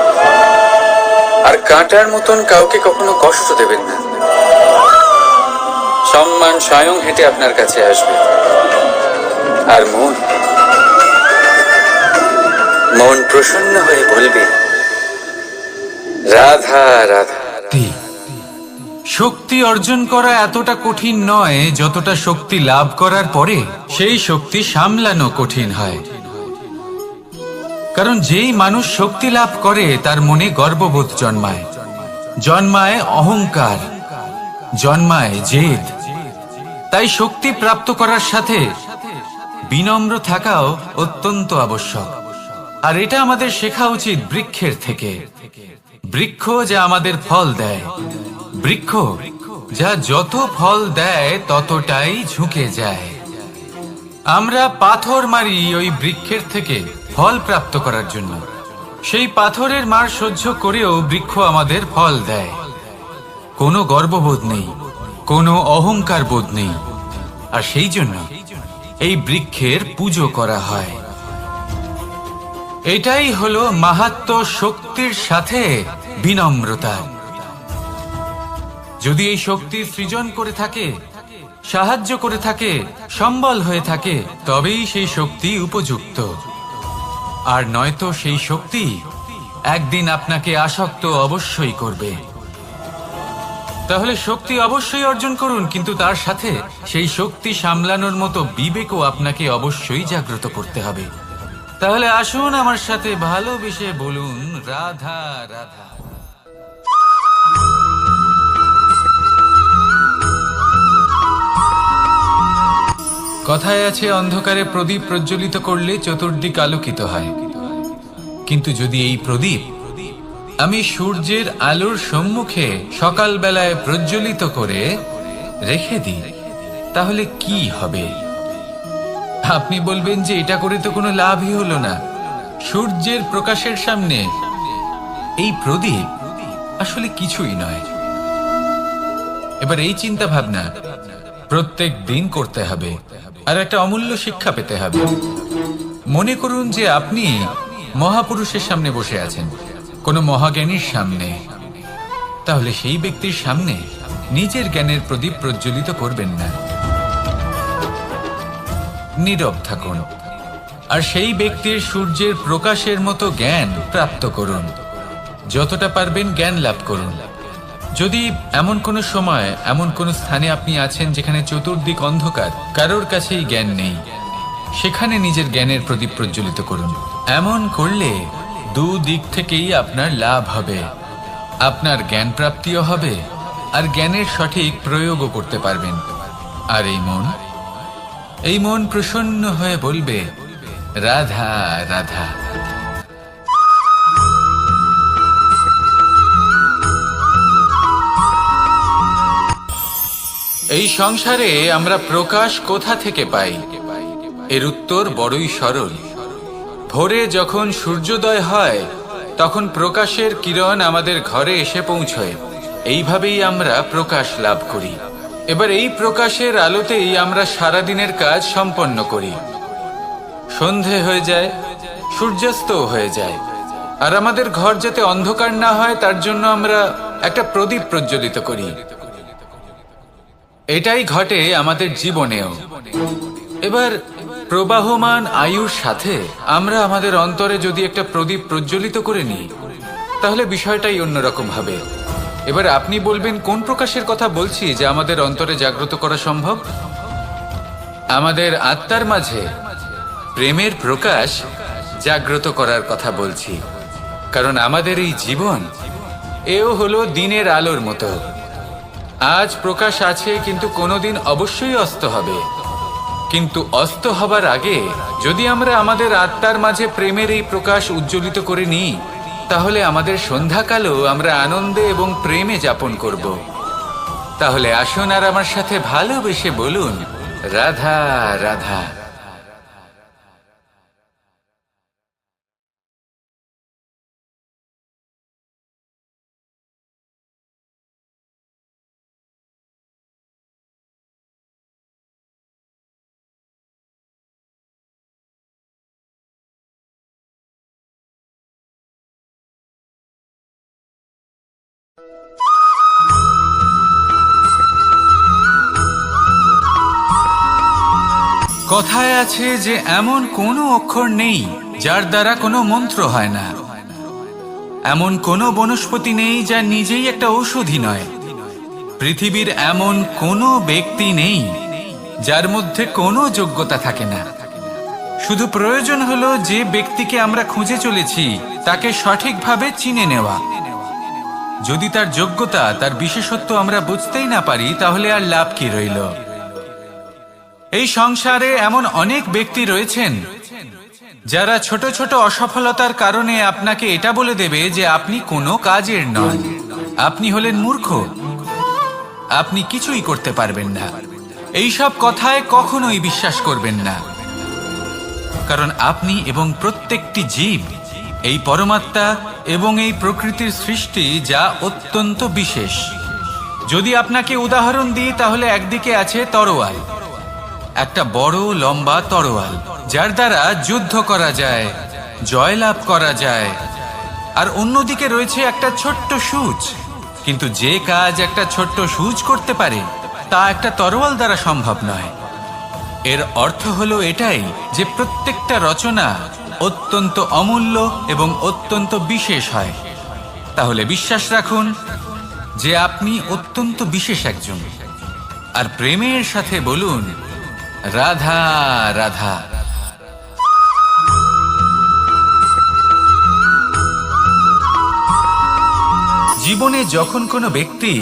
আর কাঁটার মতন কাউকে কখনো কষ্ট দেবেন না। সম্মান স্বয়ং হেঁটে আপনার কাছে আসবে। আর মন প্রসন্ন হয়ে বলবে রাধা রাধা। শক্তি অর্জন করা এতটা কঠিন নয় যতটা শক্তি লাভ করার পরে সেই শক্তি সামলানো কঠিন হয়। কারণ যেই মানুষ শক্তি লাভ করে তার মনে গর্ববোধ জন্মায়, জন্মায় অহংকার, জন্মায় জেদ। তাই শক্তি প্রাপ্ত করার সাথে বিনম্র থাকাও অত্যন্ত আবশ্যক। আর এটা আমাদের শেখা উচিত বৃক্ষের থেকে। বৃক্ষ যা আমাদের ফল দেয়, বৃক্ষ যা যত ফল দেয় ততটাই ঝুঁকে যায়। আমরা পাথর মারি ওই বৃক্ষের থেকে ফল প্রাপ্ত করার জন্য। সেই পাথরের মার সহ্য করেও বৃক্ষ আমাদের ফল দেয়। কোনো গর্ববোধ নেই, কোনো অহংকার বোধ নেই, আর সেই জন্য এই বৃক্ষের পুজো করা হয়। এটাই হলো মাহাত্ম্য শক্তির সাথে বিনম্রতা। যদি এই শক্তি সৃজন করে থাকে, সাহায্য করে থাকে, সম্বল হয়ে থাকে, তবেই সেই শক্তি উপযুক্ত। আর নয়তো সেই শক্তি একদিন আপনাকে আসক্ত অবশ্যই করবে। তাহলে শক্তি অবশ্যই অর্জন করুন, কিন্তু তার সাথে সেই শক্তি সামলানোর মতো বিবেকও আপনাকে অবশ্যই জাগ্রত করতে হবে। তাহলে আসুন আমার সাথে ভালোবেসে বলুন রাধা রাধা। কথায় আছে অন্ধকারে প্রদীপ প্রজ্বলিত করলে চতুর্দিক আলোকিত হয়। কিন্তু যদি এই প্রদীপ আমি সূর্যের আলোর সম্মুখে সকালবেলায় প্রজ্বলিত করে রেখে দিই, তাহলে কি হবে? আপনি বলবেন যে এটা করে তো কোনো লাভই হলো না। সূর্যের প্রকাশের সামনে এই প্রদীপ আসলে কিছুই নয়। এবার এই চিন্তা ভাবনা প্রত্যেক দিন করতে হবে, আর একটা অমূল্য শিক্ষা পেতে হবে। মনে করুন যে আপনি মহাপুরুষের সামনে বসে আছেন, কোনো মহাজ্ঞানীর সামনে। তাহলে সেই ব্যক্তির সামনে নিজের জ্ঞানের প্রদীপ প্রজ্বলিত করবেন না, নীরব থাকুন, আর সেই ব্যক্তির সূর্যের প্রকাশের মতো জ্ঞান প্রাপ্ত করুন। যতটা পারবেন জ্ঞান লাভ করুন, যদি এমন কোনো সময় এমন কোনো স্থানে আপনি আছেন যেখানে চতুর্দিক অন্ধকার, কারোর কাছেই জ্ঞান নেই, সেখানে নিজের জ্ঞানের প্রদীপ প্রজ্বলিত করুন। এমন করলে দুদিক থেকেই আপনার লাভ হবে। আপনার জ্ঞান প্রাপ্তিও হবে আর জ্ঞানের সঠিক প্রয়োগও করতে পারবেন। আর এই মন প্রসন্ন হয়ে বলবে, রাধা রাধা। এই সংসারে আমরা প্রকাশ কোথা থেকে পাই? এর উত্তর বড়ই সরল। ভোরে যখন সূর্যোদয় হয় তখন প্রকাশের কিরণ আমাদের ঘরে এসে পৌঁছয়। এইভাবেই আমরা প্রকাশ লাভ করি। এবার এই প্রকাশের আলোতেই আমরা সারাদিনের কাজ সম্পন্ন করি। সন্ধে হয়ে যায়, সূর্যাস্ত হয়ে যায়, আর আমাদের ঘর যাতে অন্ধকার না হয় তার জন্য আমরা একটা প্রদীপ প্রজ্বলিত করি। এটাই ঘটে আমাদের জীবনেও। এবার প্রবাহমান আয়ুর সাথে আমরা আমাদের অন্তরে যদি একটা প্রদীপ প্রজ্বলিত করে নিই তাহলে বিষয়টাই অন্যরকম হবে। এবার আপনি বলবেন কোন প্রকাশের কথা বলছি যা আমাদের অন্তরে জাগ্রত করা সম্ভব? আমাদের আত্মার মাঝে প্রেমের প্রকাশ জাগ্রত করার কথা বলছি। কারণ আমাদের এই জীবন এও হলো দিনের আলোর মতো। আজ প্রকাশ আছে, কিন্তু কোনোদিন অবশ্যই অস্ত হবে। কিন্তু অস্ত হবার আগে যদি আমরা আমাদের আত্মার মাঝে প্রেমের এই প্রকাশ উজ্জ্বলিত করে নিই তাহলে আমাদের সন্ধ্যাকালও আমরা আনন্দে এবং প্রেমে যাপন করব। তাহলে আসুন আর আমার সাথে ভালোবেসে বলুন, রাধা রাধা। কথায় আছে যে এমন কোনো অক্ষর নেই যার দ্বারা কোনো মন্ত্র হয় না। এমন কোনো বনস্পতি নেই যা নিজেই একটা ঔষধি নয়। পৃথিবীর এমন কোনো ব্যক্তি নেই যার মধ্যে কোনো যোগ্যতা থাকে না। শুধু প্রয়োজন হলো যে ব্যক্তিকে আমরা খুঁজে চলেছি তাকে সঠিকভাবে চিনে নেওয়া। যদি তার যোগ্যতা, তার বিশেষত্ব আমরা বুঝতেই না পারি তাহলে আর লাভ কি রইল? এই সংসারে এমন অনেক ব্যক্তি রয়েছেন যারা ছোট ছোট অসফলতার কারণে আপনাকে এটা বলে দেবে যে আপনি কোনো কাজের নন, আপনি হলেন মূর্খ, আপনি কিছুই করতে পারবেন না। এইসব কথায় কখনোই বিশ্বাস করবেন না। কারণ আপনি এবং প্রত্যেকটি জীব এই পরমাত্মা এবং এই প্রকৃতির সৃষ্টি, যা অত্যন্ত বিশেষ। যদি আপনাকে উদাহরণ দিই তাহলে একদিকে আছে তরোয়াল, একটা বড় লম্বা তরোয়াল যার দ্বারা যুদ্ধ করা যায়, জয়লাভ করা যায়। আর অন্যদিকে রয়েছে একটা ছোট্ট সূচ। কিন্তু যে কাজ একটা ছোট্ট সূচ করতে পারে তা একটা তরোয়াল দ্বারা সম্ভব নয়। এর অর্থ হলো এটাই যে প্রত্যেকটা রচনা অত্যন্ত অমূল্য এবং অত্যন্ত বিশেষ হয়। তাহলে বিশ্বাস রাখুন যে আপনি অত্যন্ত বিশেষ একজন। আর প্রেমের সাথে বলুন, রাধা রাধা। জীবনে যখন কোনো ব্যক্তি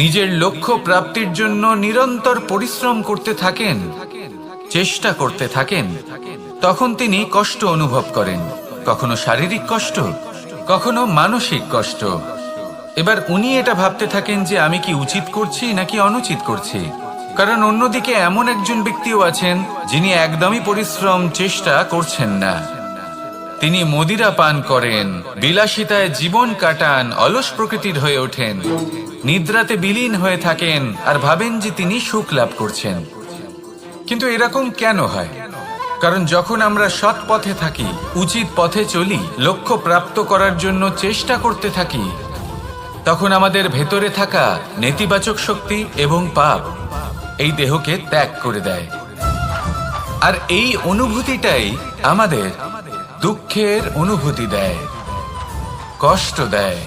নিজের লক্ষ্য প্রাপ্তির জন্য নিরন্তর পরিশ্রম করতে থাকেন, চেষ্টা করতে থাকেন, তখন তিনি কষ্ট অনুভব করেন। কখনো শারীরিক কষ্ট, কখনো মানসিক কষ্ট। এবার উনি এটা ভাবতে থাকেন যে আমি কি উচিত করছি নাকি অনুচিত করছি। কারণ অন্যদিকে এমন একজন ব্যক্তিও আছেন যিনি একদমই পরিশ্রম, চেষ্টা করছেন না। তিনি মদিরা পান করেন, বিলাসিতায় জীবন কাটান, অলস প্রকৃতির হয়ে ওঠেন, নিদ্রাতে বিলীন হয়ে থাকেন আর ভাবেন যে তিনি সুখ লাভ করছেন। কিন্তু এরকম কেন হয়? কারণ যখন আমরা সৎ পথে থাকি, উচিত পথে চলি, লক্ষ্য প্রাপ্ত করার জন্য চেষ্টা করতে থাকি, তখন আমাদের ভেতরে থাকা নেতিবাচক শক্তি এবং পাপ এই দেহকে ত্যাগ করে দেয়। আর এই অনুভূতিটাই আমাদের দুঃখের অনুভূতি দেয়, কষ্ট দেয়।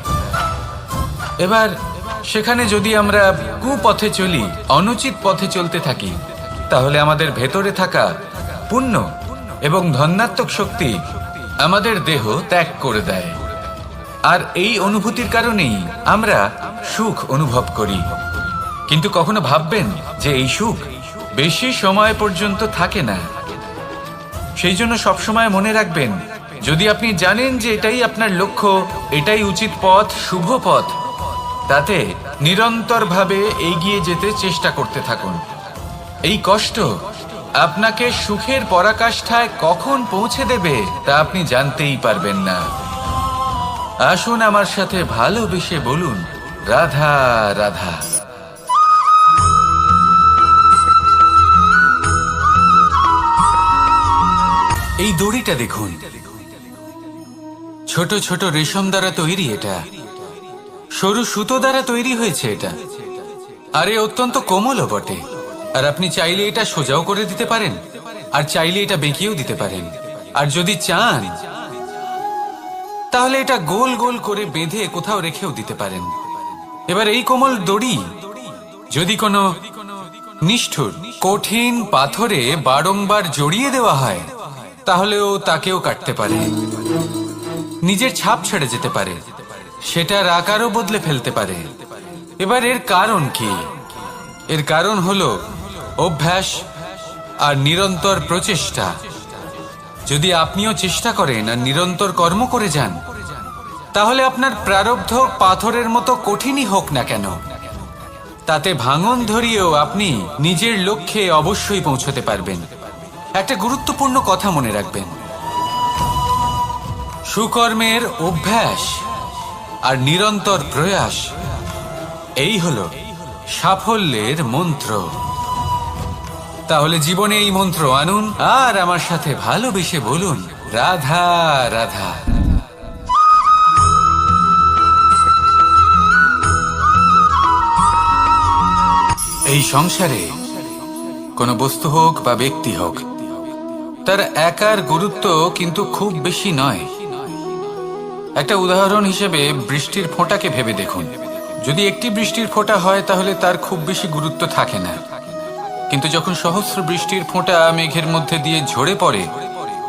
এবার সেখানে যদি আমরা কুপথে চলি, অনুচিত পথে চলতে থাকি, তাহলে আমাদের ভেতরে থাকা পুণ্য এবং ধন্যাত্মক শক্তি আমাদের দেহ ত্যাগ করে দেয়। আর এই অনুভূতির কারণেই আমরা সুখ অনুভব করি। কিন্তু কখনো ভাববেন যে এই সুখ বেশি সময় পর্যন্ত থাকে না। সেই জন্য সবসময় মনে রাখবেন, যদি আপনি জানেন যে এটাই আপনার লক্ষ্য, এটাই উচিত পথ, শুভ পথ, তাতে নিরন্তরভাবে এগিয়ে যেতে চেষ্টা করতে থাকুন। এই কষ্ট আপনাকে সুখের পরাকাষ্ঠায় কখন পৌঁছে দেবে তা আপনি জানতেই পারবেন না। আসুন আমার সাথে ভালোবেসে বলুন, রাধা রাধা। এই দড়িটা দেখুন, ছোট ছোট রেশম দ্বারা তৈরি। এটা সরু সুতো দ্বারা তৈরি হয়েছে এটা, আর এ অত্যন্ত কোমলও বটে। আর আপনি চাইলে এটা সোজাও করে দিতে পারেন, আর চাইলে এটা বেঁকিয়েও দিতে পারেন, আর যদি চান তাহলে এটা গোল গোল করে বেঁধে কোথাও রেখেও দিতে পারেন। এবার এই কোমল দড়ি যদি কোনো নিষ্ঠুর কঠিন পাথরে বারংবার জড়িয়ে দেওয়া হয়, তাহলেও তাকেও কাটতে পারে, নিজের ছাপ ছেড়ে যেতে পারে, সেটার আকারও বদলে ফেলতে পারে। এবার এর কারণ কি? এর কারণ হলো অভ্যাস আর নিরন্তর প্রচেষ্টা। যদি আপনিও চেষ্টা করেন আর নিরন্তর কর্ম করে যান, তাহলে আপনার প্রারব্ধ পাথরের মতো কঠিনই হোক না কেন, তাতে ভাঙন ধরিয়েও আপনি নিজের লক্ষ্যে অবশ্যই পৌঁছতে পারবেন। একটা গুরুত্বপূর্ণ কথা মনে রাখবেন, সুকর্মের অভ্যাস আর নিরন্তর প্রয়াস, এই হলো সাফল্যের মন্ত্র। তাহলে জীবনে এই মন্ত্র আনুন আর আমার সাথে ভালোবেসে বলুন, রাধা রাধা। এই সংসারে কোনো বস্তু হোক বা ব্যক্তি হোক, তার একার গুরুত্ব কিন্তু খুব বেশি নয়। একটা উদাহরণ হিসেবে বৃষ্টির ফোঁটাকে ভেবে দেখুন। যদি একটি বৃষ্টির ফোঁটা হয় তাহলে তার খুব বেশি গুরুত্ব থাকে না, কিন্তু যখন সহস্র বৃষ্টির ফোঁটা মেঘের মধ্যে দিয়ে ঝরে পড়ে,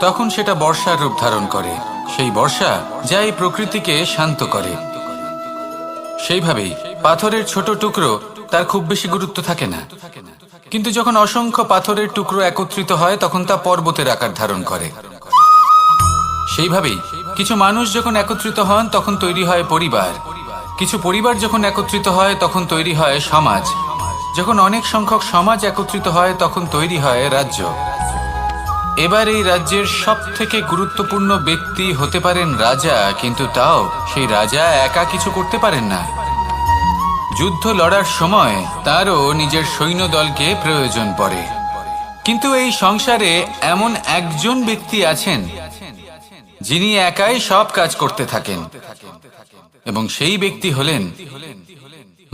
তখন সেটা বর্ষার রূপ ধারণ করে। সেই বর্ষা যা এই প্রকৃতিকে শান্ত করে। সেইভাবেই পাথরের ছোট টুকরো, তার খুব বেশি গুরুত্ব থাকে না, কিন্তু যখন অসংখ্য পাথরের টুকরো একত্রিত হয় তখন তা পর্বতের আকার ধারণ করে। সেইভাবেই কিছু মানুষ যখন একত্রিত হন তখন তৈরি হয় পরিবার, কিছু পরিবার যখন একত্রিত হয় তখন তৈরি হয় সমাজ, যখন অনেক সংখ্যক সমাজ একত্রিত হয় তখন তৈরি হয় রাজ্য। এবার এই রাজ্যের সব থেকে গুরুত্বপূর্ণ ব্যক্তি হতে পারেন রাজা, কিন্তু তাও সেই রাজা একা কিছু করতে পারেন না। যুদ্ধ লড়ার সময় তারও নিজের সৈন্যদলকে প্রয়োজন পড়ে। কিন্তু এই সংসারে এমন একজন ব্যক্তি আছেন যিনি একাই সব কাজ করতে থাকেন, এবং সেই ব্যক্তি হলেন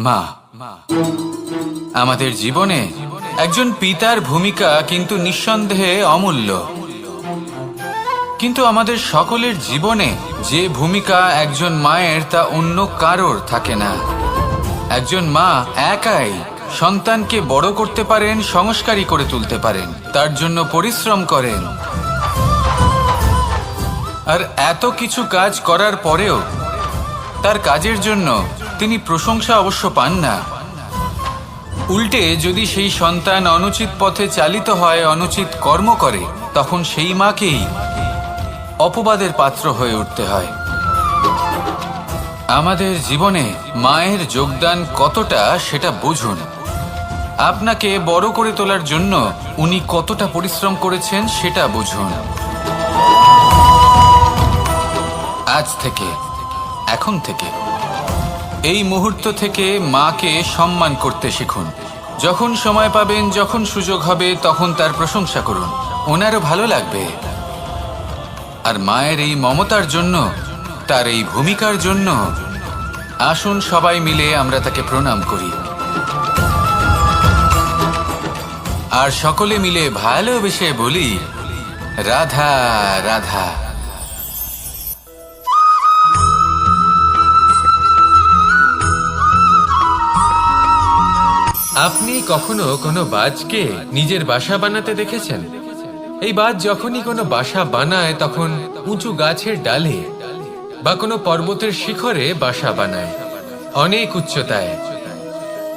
মা। আমাদের জীবনে একজন পিতার ভূমিকা কিন্তু নিঃসন্দেহে অমূল্য, কিন্তু আমাদের সকলের জীবনে যে ভূমিকা একজন মায়ের তা অন্য কারোর থাকে না। একজন মা একাই সন্তানকে বড় করতে পারেন, সংস্কারী করে তুলতে পারেন, তার জন্য পরিশ্রম করেন। আর এত কিছু কাজ করার পরেও তার কাজের জন্য তিনি প্রশংসা অবশ্য পান না। উল্টে যদি সেই সন্তান অনুচিত পথে চালিত হয়, অনুচিত কর্ম করে, তখন সেই মাকেই অপবাদের পাত্র হয়ে উঠতে হয়। আমাদের জীবনে মায়ের যোগদান কতটা সেটা বুঝুন। আপনাকে বড় করে তোলার জন্য উনি কতটা পরিশ্রম করেছেন সেটা বুঝুন। আজ থেকে, এখন থেকে, এই মুহূর্ত থেকে মাকে সম্মান করতে শিখুন। যখন সময় পাবেন, যখন সুযোগ হবে, তখন তার প্রশংসা করুন, ওনারও ভালো লাগবে। আর মায়ের এই মমতার জন্য, তার এই ভূমিকার জন্য আসুন সবাই মিলে আমরা তাকে প্রণাম করি, আর সকলে মিলে ভালোবেসে বলি, রাধা রাধা। আপনি কখনো কোনো বাজকে নিজের বাসা বানাতে দেখেছেন? এই বাজ যখনই কোনো বাসা বানায় তখন উঁচু গাছের ডালে বা কোনো পর্বতের শিখরে বাসা বানায়, অনেক উচ্চতায়।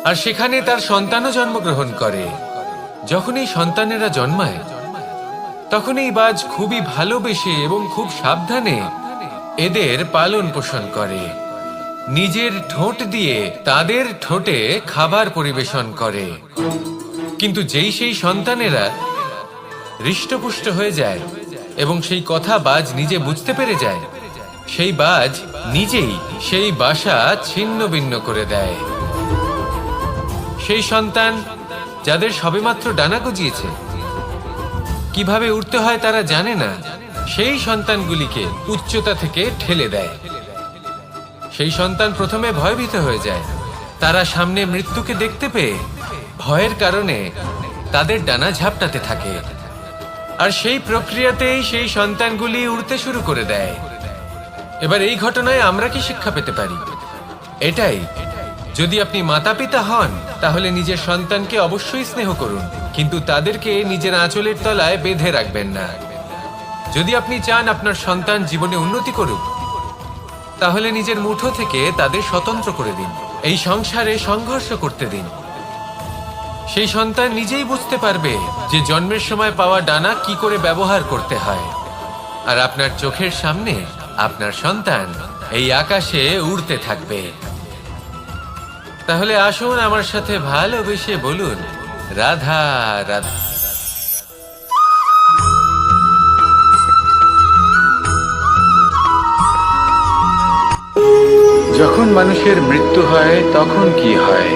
আর সেখানে তার সন্তানও জন্মগ্রহণ করে। যখন এই সন্তানেরা জন্মায় তখন এই বাজ খুবই ভালোবেসে এবং খুব সাবধানে এদের পালন পোষণ করে। নিজের ঠোঁট দিয়ে তাদের ঠোঁটে খাবার পরিবেশন করে। কিন্তু যেই সেই সন্তানেরা হৃষ্টপুষ্ট হয়ে যায় এবং সেই কথা বাজ নিজে বুঝতে পেরে যায়, সেই বাজ নিজেই সেই বাসা ছিন্ন ভিন্ন করে দেয়। সেই সন্তান যাদের সবেমাত্র ডানা গজিয়েছে, কিভাবে উড়তে হয় তারা জানে না, সেই সন্তানগুলিকে উচ্চতা থেকে ঠেলে দেয়। সেই সন্তান প্রথমে ভয়ভীত হয়ে যায়। তারা সামনে মৃত্যুকে দেখতে পেয়ে ভয়ের কারণে তাদের ডানা ঝাপটাতে থাকে। আর সেই প্রক্রিয়াতেই সেই সন্তানগুলি উড়তে শুরু করে দেয়। এবার এই ঘটনায় আমরা কি শিক্ষা পেতে পারি? এটাই, যদি আপনি মাতা পিতা হন তাহলে নিজের সন্তানকে অবশ্যই স্নেহ করুন, কিন্তু তাদেরকে নিজের আঁচলের তলায় বেঁধে রাখবেন না। যদি আপনি চান আপনার সন্তান জীবনে উন্নতি করুক, তাহলে নিজের মুঠো থেকে তাদের স্বতন্ত্র করে দিন। এই সংসারে সংঘর্ষ করতে দিন। সেই সন্তান নিজেই বুঝতে পারবে যে জন্মের সময় পাওয়া ডানা কি করে ব্যবহার করতে হয়। আর আপনার চোখের সামনে আপনার সন্তান এই আকাশে উড়তে থাকবে। তাহলে আসুন আমার সাথে ভালোবেসে বলুন, রাধা রাধা। যখন মানুষের মৃত্যু হয় তখন কি হয়?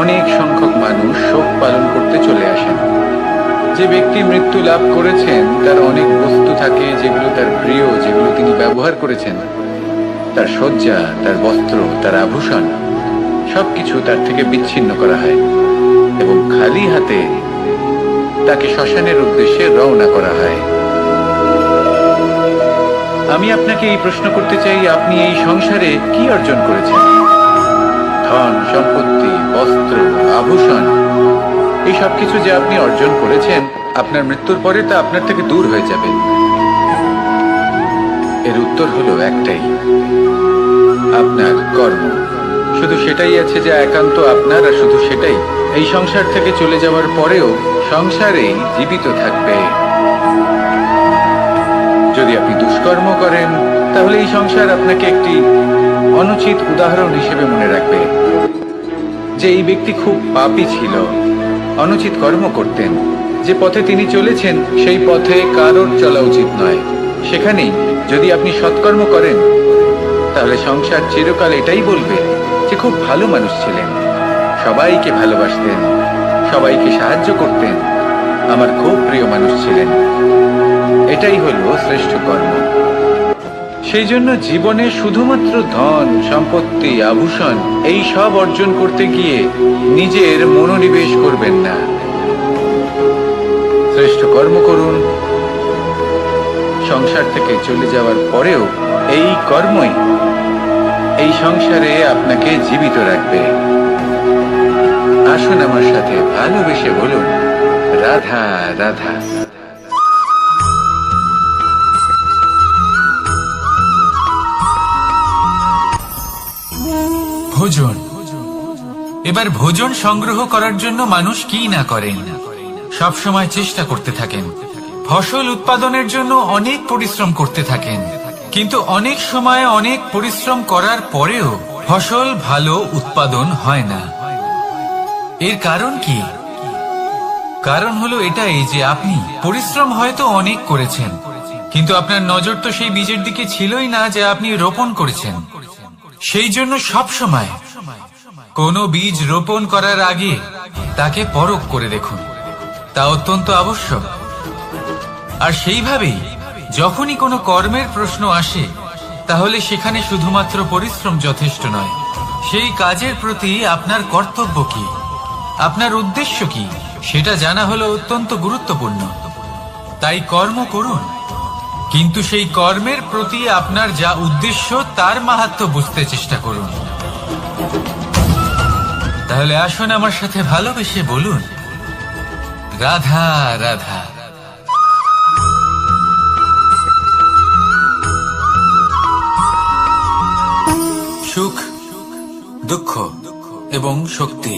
অনেক সংখ্যক মানুষ শোক পালন করতে চলে আসেন। যে ব্যক্তি মৃত্যু লাভ করেছেন তার অনেক বস্তু থাকে যেগুলো তার প্রিয়, যেগুলো তিনি ব্যবহার করেছেন। তার শয্যা, তার বস্ত্র, তার আভূষণ সবকিছু তার থেকে বিচ্ছিন্ন করা হয় এবং খালি হাতে তাকে শ্মশানের উদ্দেশ্যে রওনা করা হয়। আমি আপনাকে এই প্রশ্ন করতে চাই, আপনি এই সংসারে কি অর্জন করেছেন? ধন সম্পত্তি, বস্ত্র, আভূষণ, এই সব কিছু যে আপনি অর্জন করেছেন, আপনার মৃত্যুর পরে তা আপনার থেকে দূর হয়ে যাবে। এর উত্তর হলো একটাই, আপনার কর্ম। শুধু সেটাই আছে যা একান্ত আপনার, আর শুধু সেটাই এই সংসার থেকে চলে যাওয়ার পরেও সংসারেই জীবিত থাকবে। যদি আপনি দুষ্কর্ম করেন তাহলে এই সংসার আপনাকে একটি অনুচিত উদাহরণ হিসেবে মনে রাখবে যে এই ব্যক্তি খুব পাপী ছিল, অনুচিত কর্ম করতেন। যে পথে তিনি চলেছেন সেই পথে কারোর চলা উচিত নয়। সেখানেই যদি আপনি সৎকর্ম করেন তাহলে সংসার চিরকাল এটাই বলবে যে খুব ভালো মানুষ ছিলেন, সবাইকে ভালোবাসতেন, সবাইকে সাহায্য করতেন, আমার খুব প্রিয় মানুষ ছিলেন। এটাই হলো শ্রেষ্ঠ কর্ম। সেই জন্য জীবনে শুধুমাত্র ধন সম্পত্তি, আভূষণ এই সব অর্জন করতে গিয়ে নিজের মনোনিবেশ করবেন না। শ্রেষ্ঠ কর্ম করুন। সংসার থেকে চলে যাওয়ার পরেও এই কর্মই এই সংসারে আপনাকে জীবিত রাখবে। আসুন আমার সাথে ভালোবেসে বলুন, রাধা রাধা। ভোজন। এবার ভোজন সংগ্রহ করার জন্য মানুষ কি না করেন, সব সময় চেষ্টা করতে থাকেন। ফসল উৎপাদনের জন্য অনেক পরিশ্রম করতে থাকেন, কিন্তু অনেক সময় অনেক পরিশ্রম করার পরেও ফসল ভালো উৎপাদন হয় না। এর কারণ কি? কারণ হলো এটাই যে আপনি পরিশ্রম হয়তো অনেক করেছেন, কিন্তু আপনার নজর তো সেই বীজের দিকে ছিলই না যে আপনি রোপণ করেছেন। সেই জন্য সব সময় কোনো বীজ রোপণ করার আগে তাকে পরখ করে দেখুন, তা অত্যন্ত আবশ্যক। আর সেইভাবেই যখনই কোনো কর্মের প্রশ্ন আসে তাহলে সেখানে শুধুমাত্র পরিশ্রম যথেষ্ট নয়। সেই কাজের প্রতি আপনার কর্তব্য কি, আপনার উদ্দেশ্য কি, সেটা জানা হলো অত্যন্ত গুরুত্বপূর্ণ। তাই কর্ম করুন, কিন্তু সেই কর্মের প্রতি আপনার যা উদ্দেশ্য তার মাহাত্ম্য বুঝতে চেষ্টা করুন। তাহলে আসুন আমার সাথে ভালোবেসে বলুন, রাধা রাধা। সুখ, দুঃখ এবং শক্তি,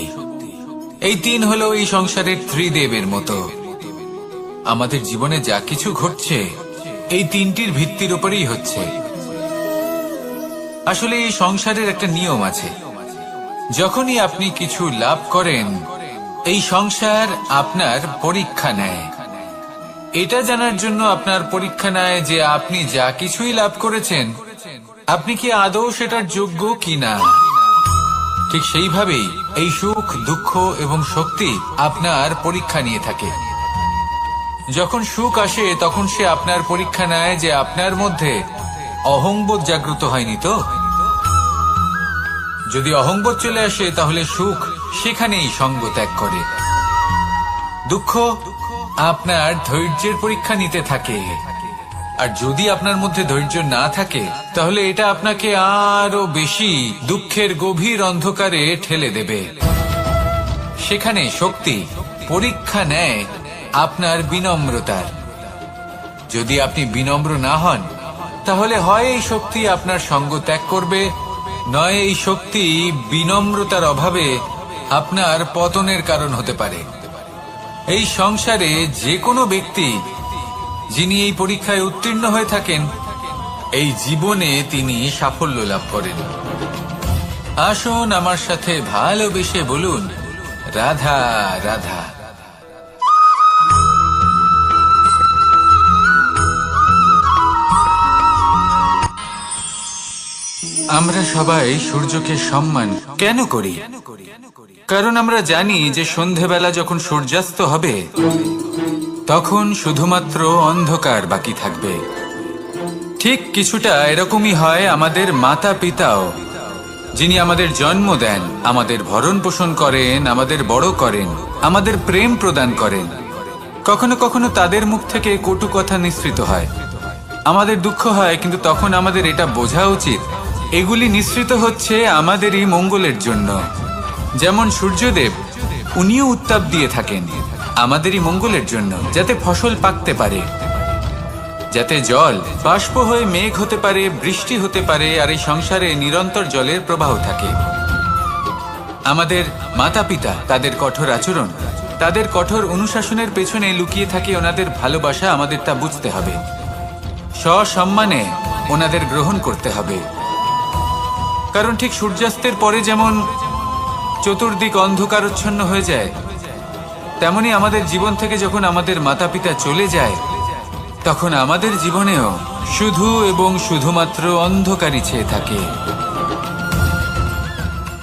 এই তিন হলো এই সংসারের ত্রিদেবের মতো। আমাদের জীবনে যা কিছু ঘটছে এই তিনটির ভিত্তির উপরেই হচ্ছে। আসলে এই সংসারের একটা নিয়ম আছে, যখনই আপনি কিছু লাভ করেন এই সংসার আপনার পরীক্ষা নেয়। এটা জানার জন্য আপনার পরীক্ষা নেয় যে আপনি যা কিছুই লাভ করেছেন আপনি কি আদৌ সেটার যোগ্য কিনা। ঠিক সেইভাবেই এই সুখ, দুঃখ এবং শক্তি আপনার পরীক্ষা নিয়ে থাকে। যখন সুখ আসে তখন সে আপনার পরীক্ষা নেয় যে আপনার মধ্যে অহংবোধ জাগ্রত হয়নি তো। যদি অহংবোধ চলে আসে তাহলে সুখ সেখানেই সঙ্গ ত্যাগ করে। দুঃখ আপনার ধৈর্যের পরীক্ষা নিতে থাকে, আর যদি আপনার মধ্যে ধৈর্য না থাকে তাহলে এটা আপনাকে আরো বেশি দুঃখের গভীর অন্ধকারে ঠেলে দেবে। সেখানে শক্তি পরীক্ষা নেয় আপনার বিনম্রতার। যদি আপনি বিনম্র না হন তাহলে হয় এই শক্তি আপনার সঙ্গ ত্যাগ করবে, নয় এই শক্তি বিনম্রতার অভাবে আপনার পতনের কারণ হতে পারে। এই সংসারে যে কোনো ব্যক্তি যিনি এই পরীক্ষায় উত্তীর্ণ হয়ে থাকেন এই জীবনে তিনি সাফল্য লাভ করেন। আসুন আমার সাথে ভালোবেসে বলুন, রাধা রাধা। আমরা সবাই সূর্যকে সম্মান কেন করি? কারণ আমরা জানি যে সন্ধেবেলা যখন সূর্যাস্ত হবে তখন শুধুমাত্র অন্ধকার বাকি থাকবে। ঠিক কিছুটা এরকমই হয় আমাদের মাতা পিতাও, যিনি আমাদের জন্ম দেন, আমাদের ভরণ পোষণ করেন, আমাদের বড় করেন, আমাদের প্রেম প্রদান করেন। কখনো কখনো তাদের মুখ থেকে কটু কথা নিঃসৃত হয়, আমাদের দুঃখ হয়, কিন্তু তখন আমাদের এটা বোঝা উচিত এগুলি নিঃসৃত হচ্ছে আমাদেরই মঙ্গলের জন্য। যেমন সূর্যদেব, উনিও উত্তাপ দিয়ে থাকেন আমাদেরই মঙ্গলের জন্য, যাতে ফসল পাকতে পারে, যাতে জল বাষ্প হয়ে মেঘ হতে পারে, বৃষ্টি হতে পারে, আর এই সংসারে নিরন্তর জলের প্রবাহ থাকে। আমাদের মাতা পিতা, তাদের কঠোর আচরণ, তাদের কঠোর অনুশাসনের পেছনে লুকিয়ে থাকে ওনাদের ভালোবাসা। আমাদের তা বুঝতে হবে, সসম্মানে ওনাদের গ্রহণ করতে হবে। কারণ ঠিক সূর্যাস্তের পরে যেমন চতুর্দিক অন্ধকারচ্ছন্ন হয়ে যায়, তেমনি আমাদের জীবন থেকে যখন আমাদের মাতা পিতা চলে যায় তখন আমাদের জীবনেও শুধু এবং শুধুমাত্র অন্ধকারই ছেয়ে থাকে।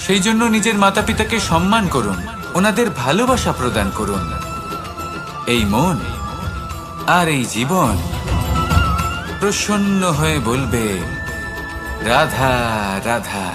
সেই জন্য নিজের মাতা পিতাকে সম্মান করুন, ওনাদের ভালোবাসা প্রদান করুন। এই মন আর এই জীবন প্রসন্ন হয়ে বলবে, রাধা রাধা।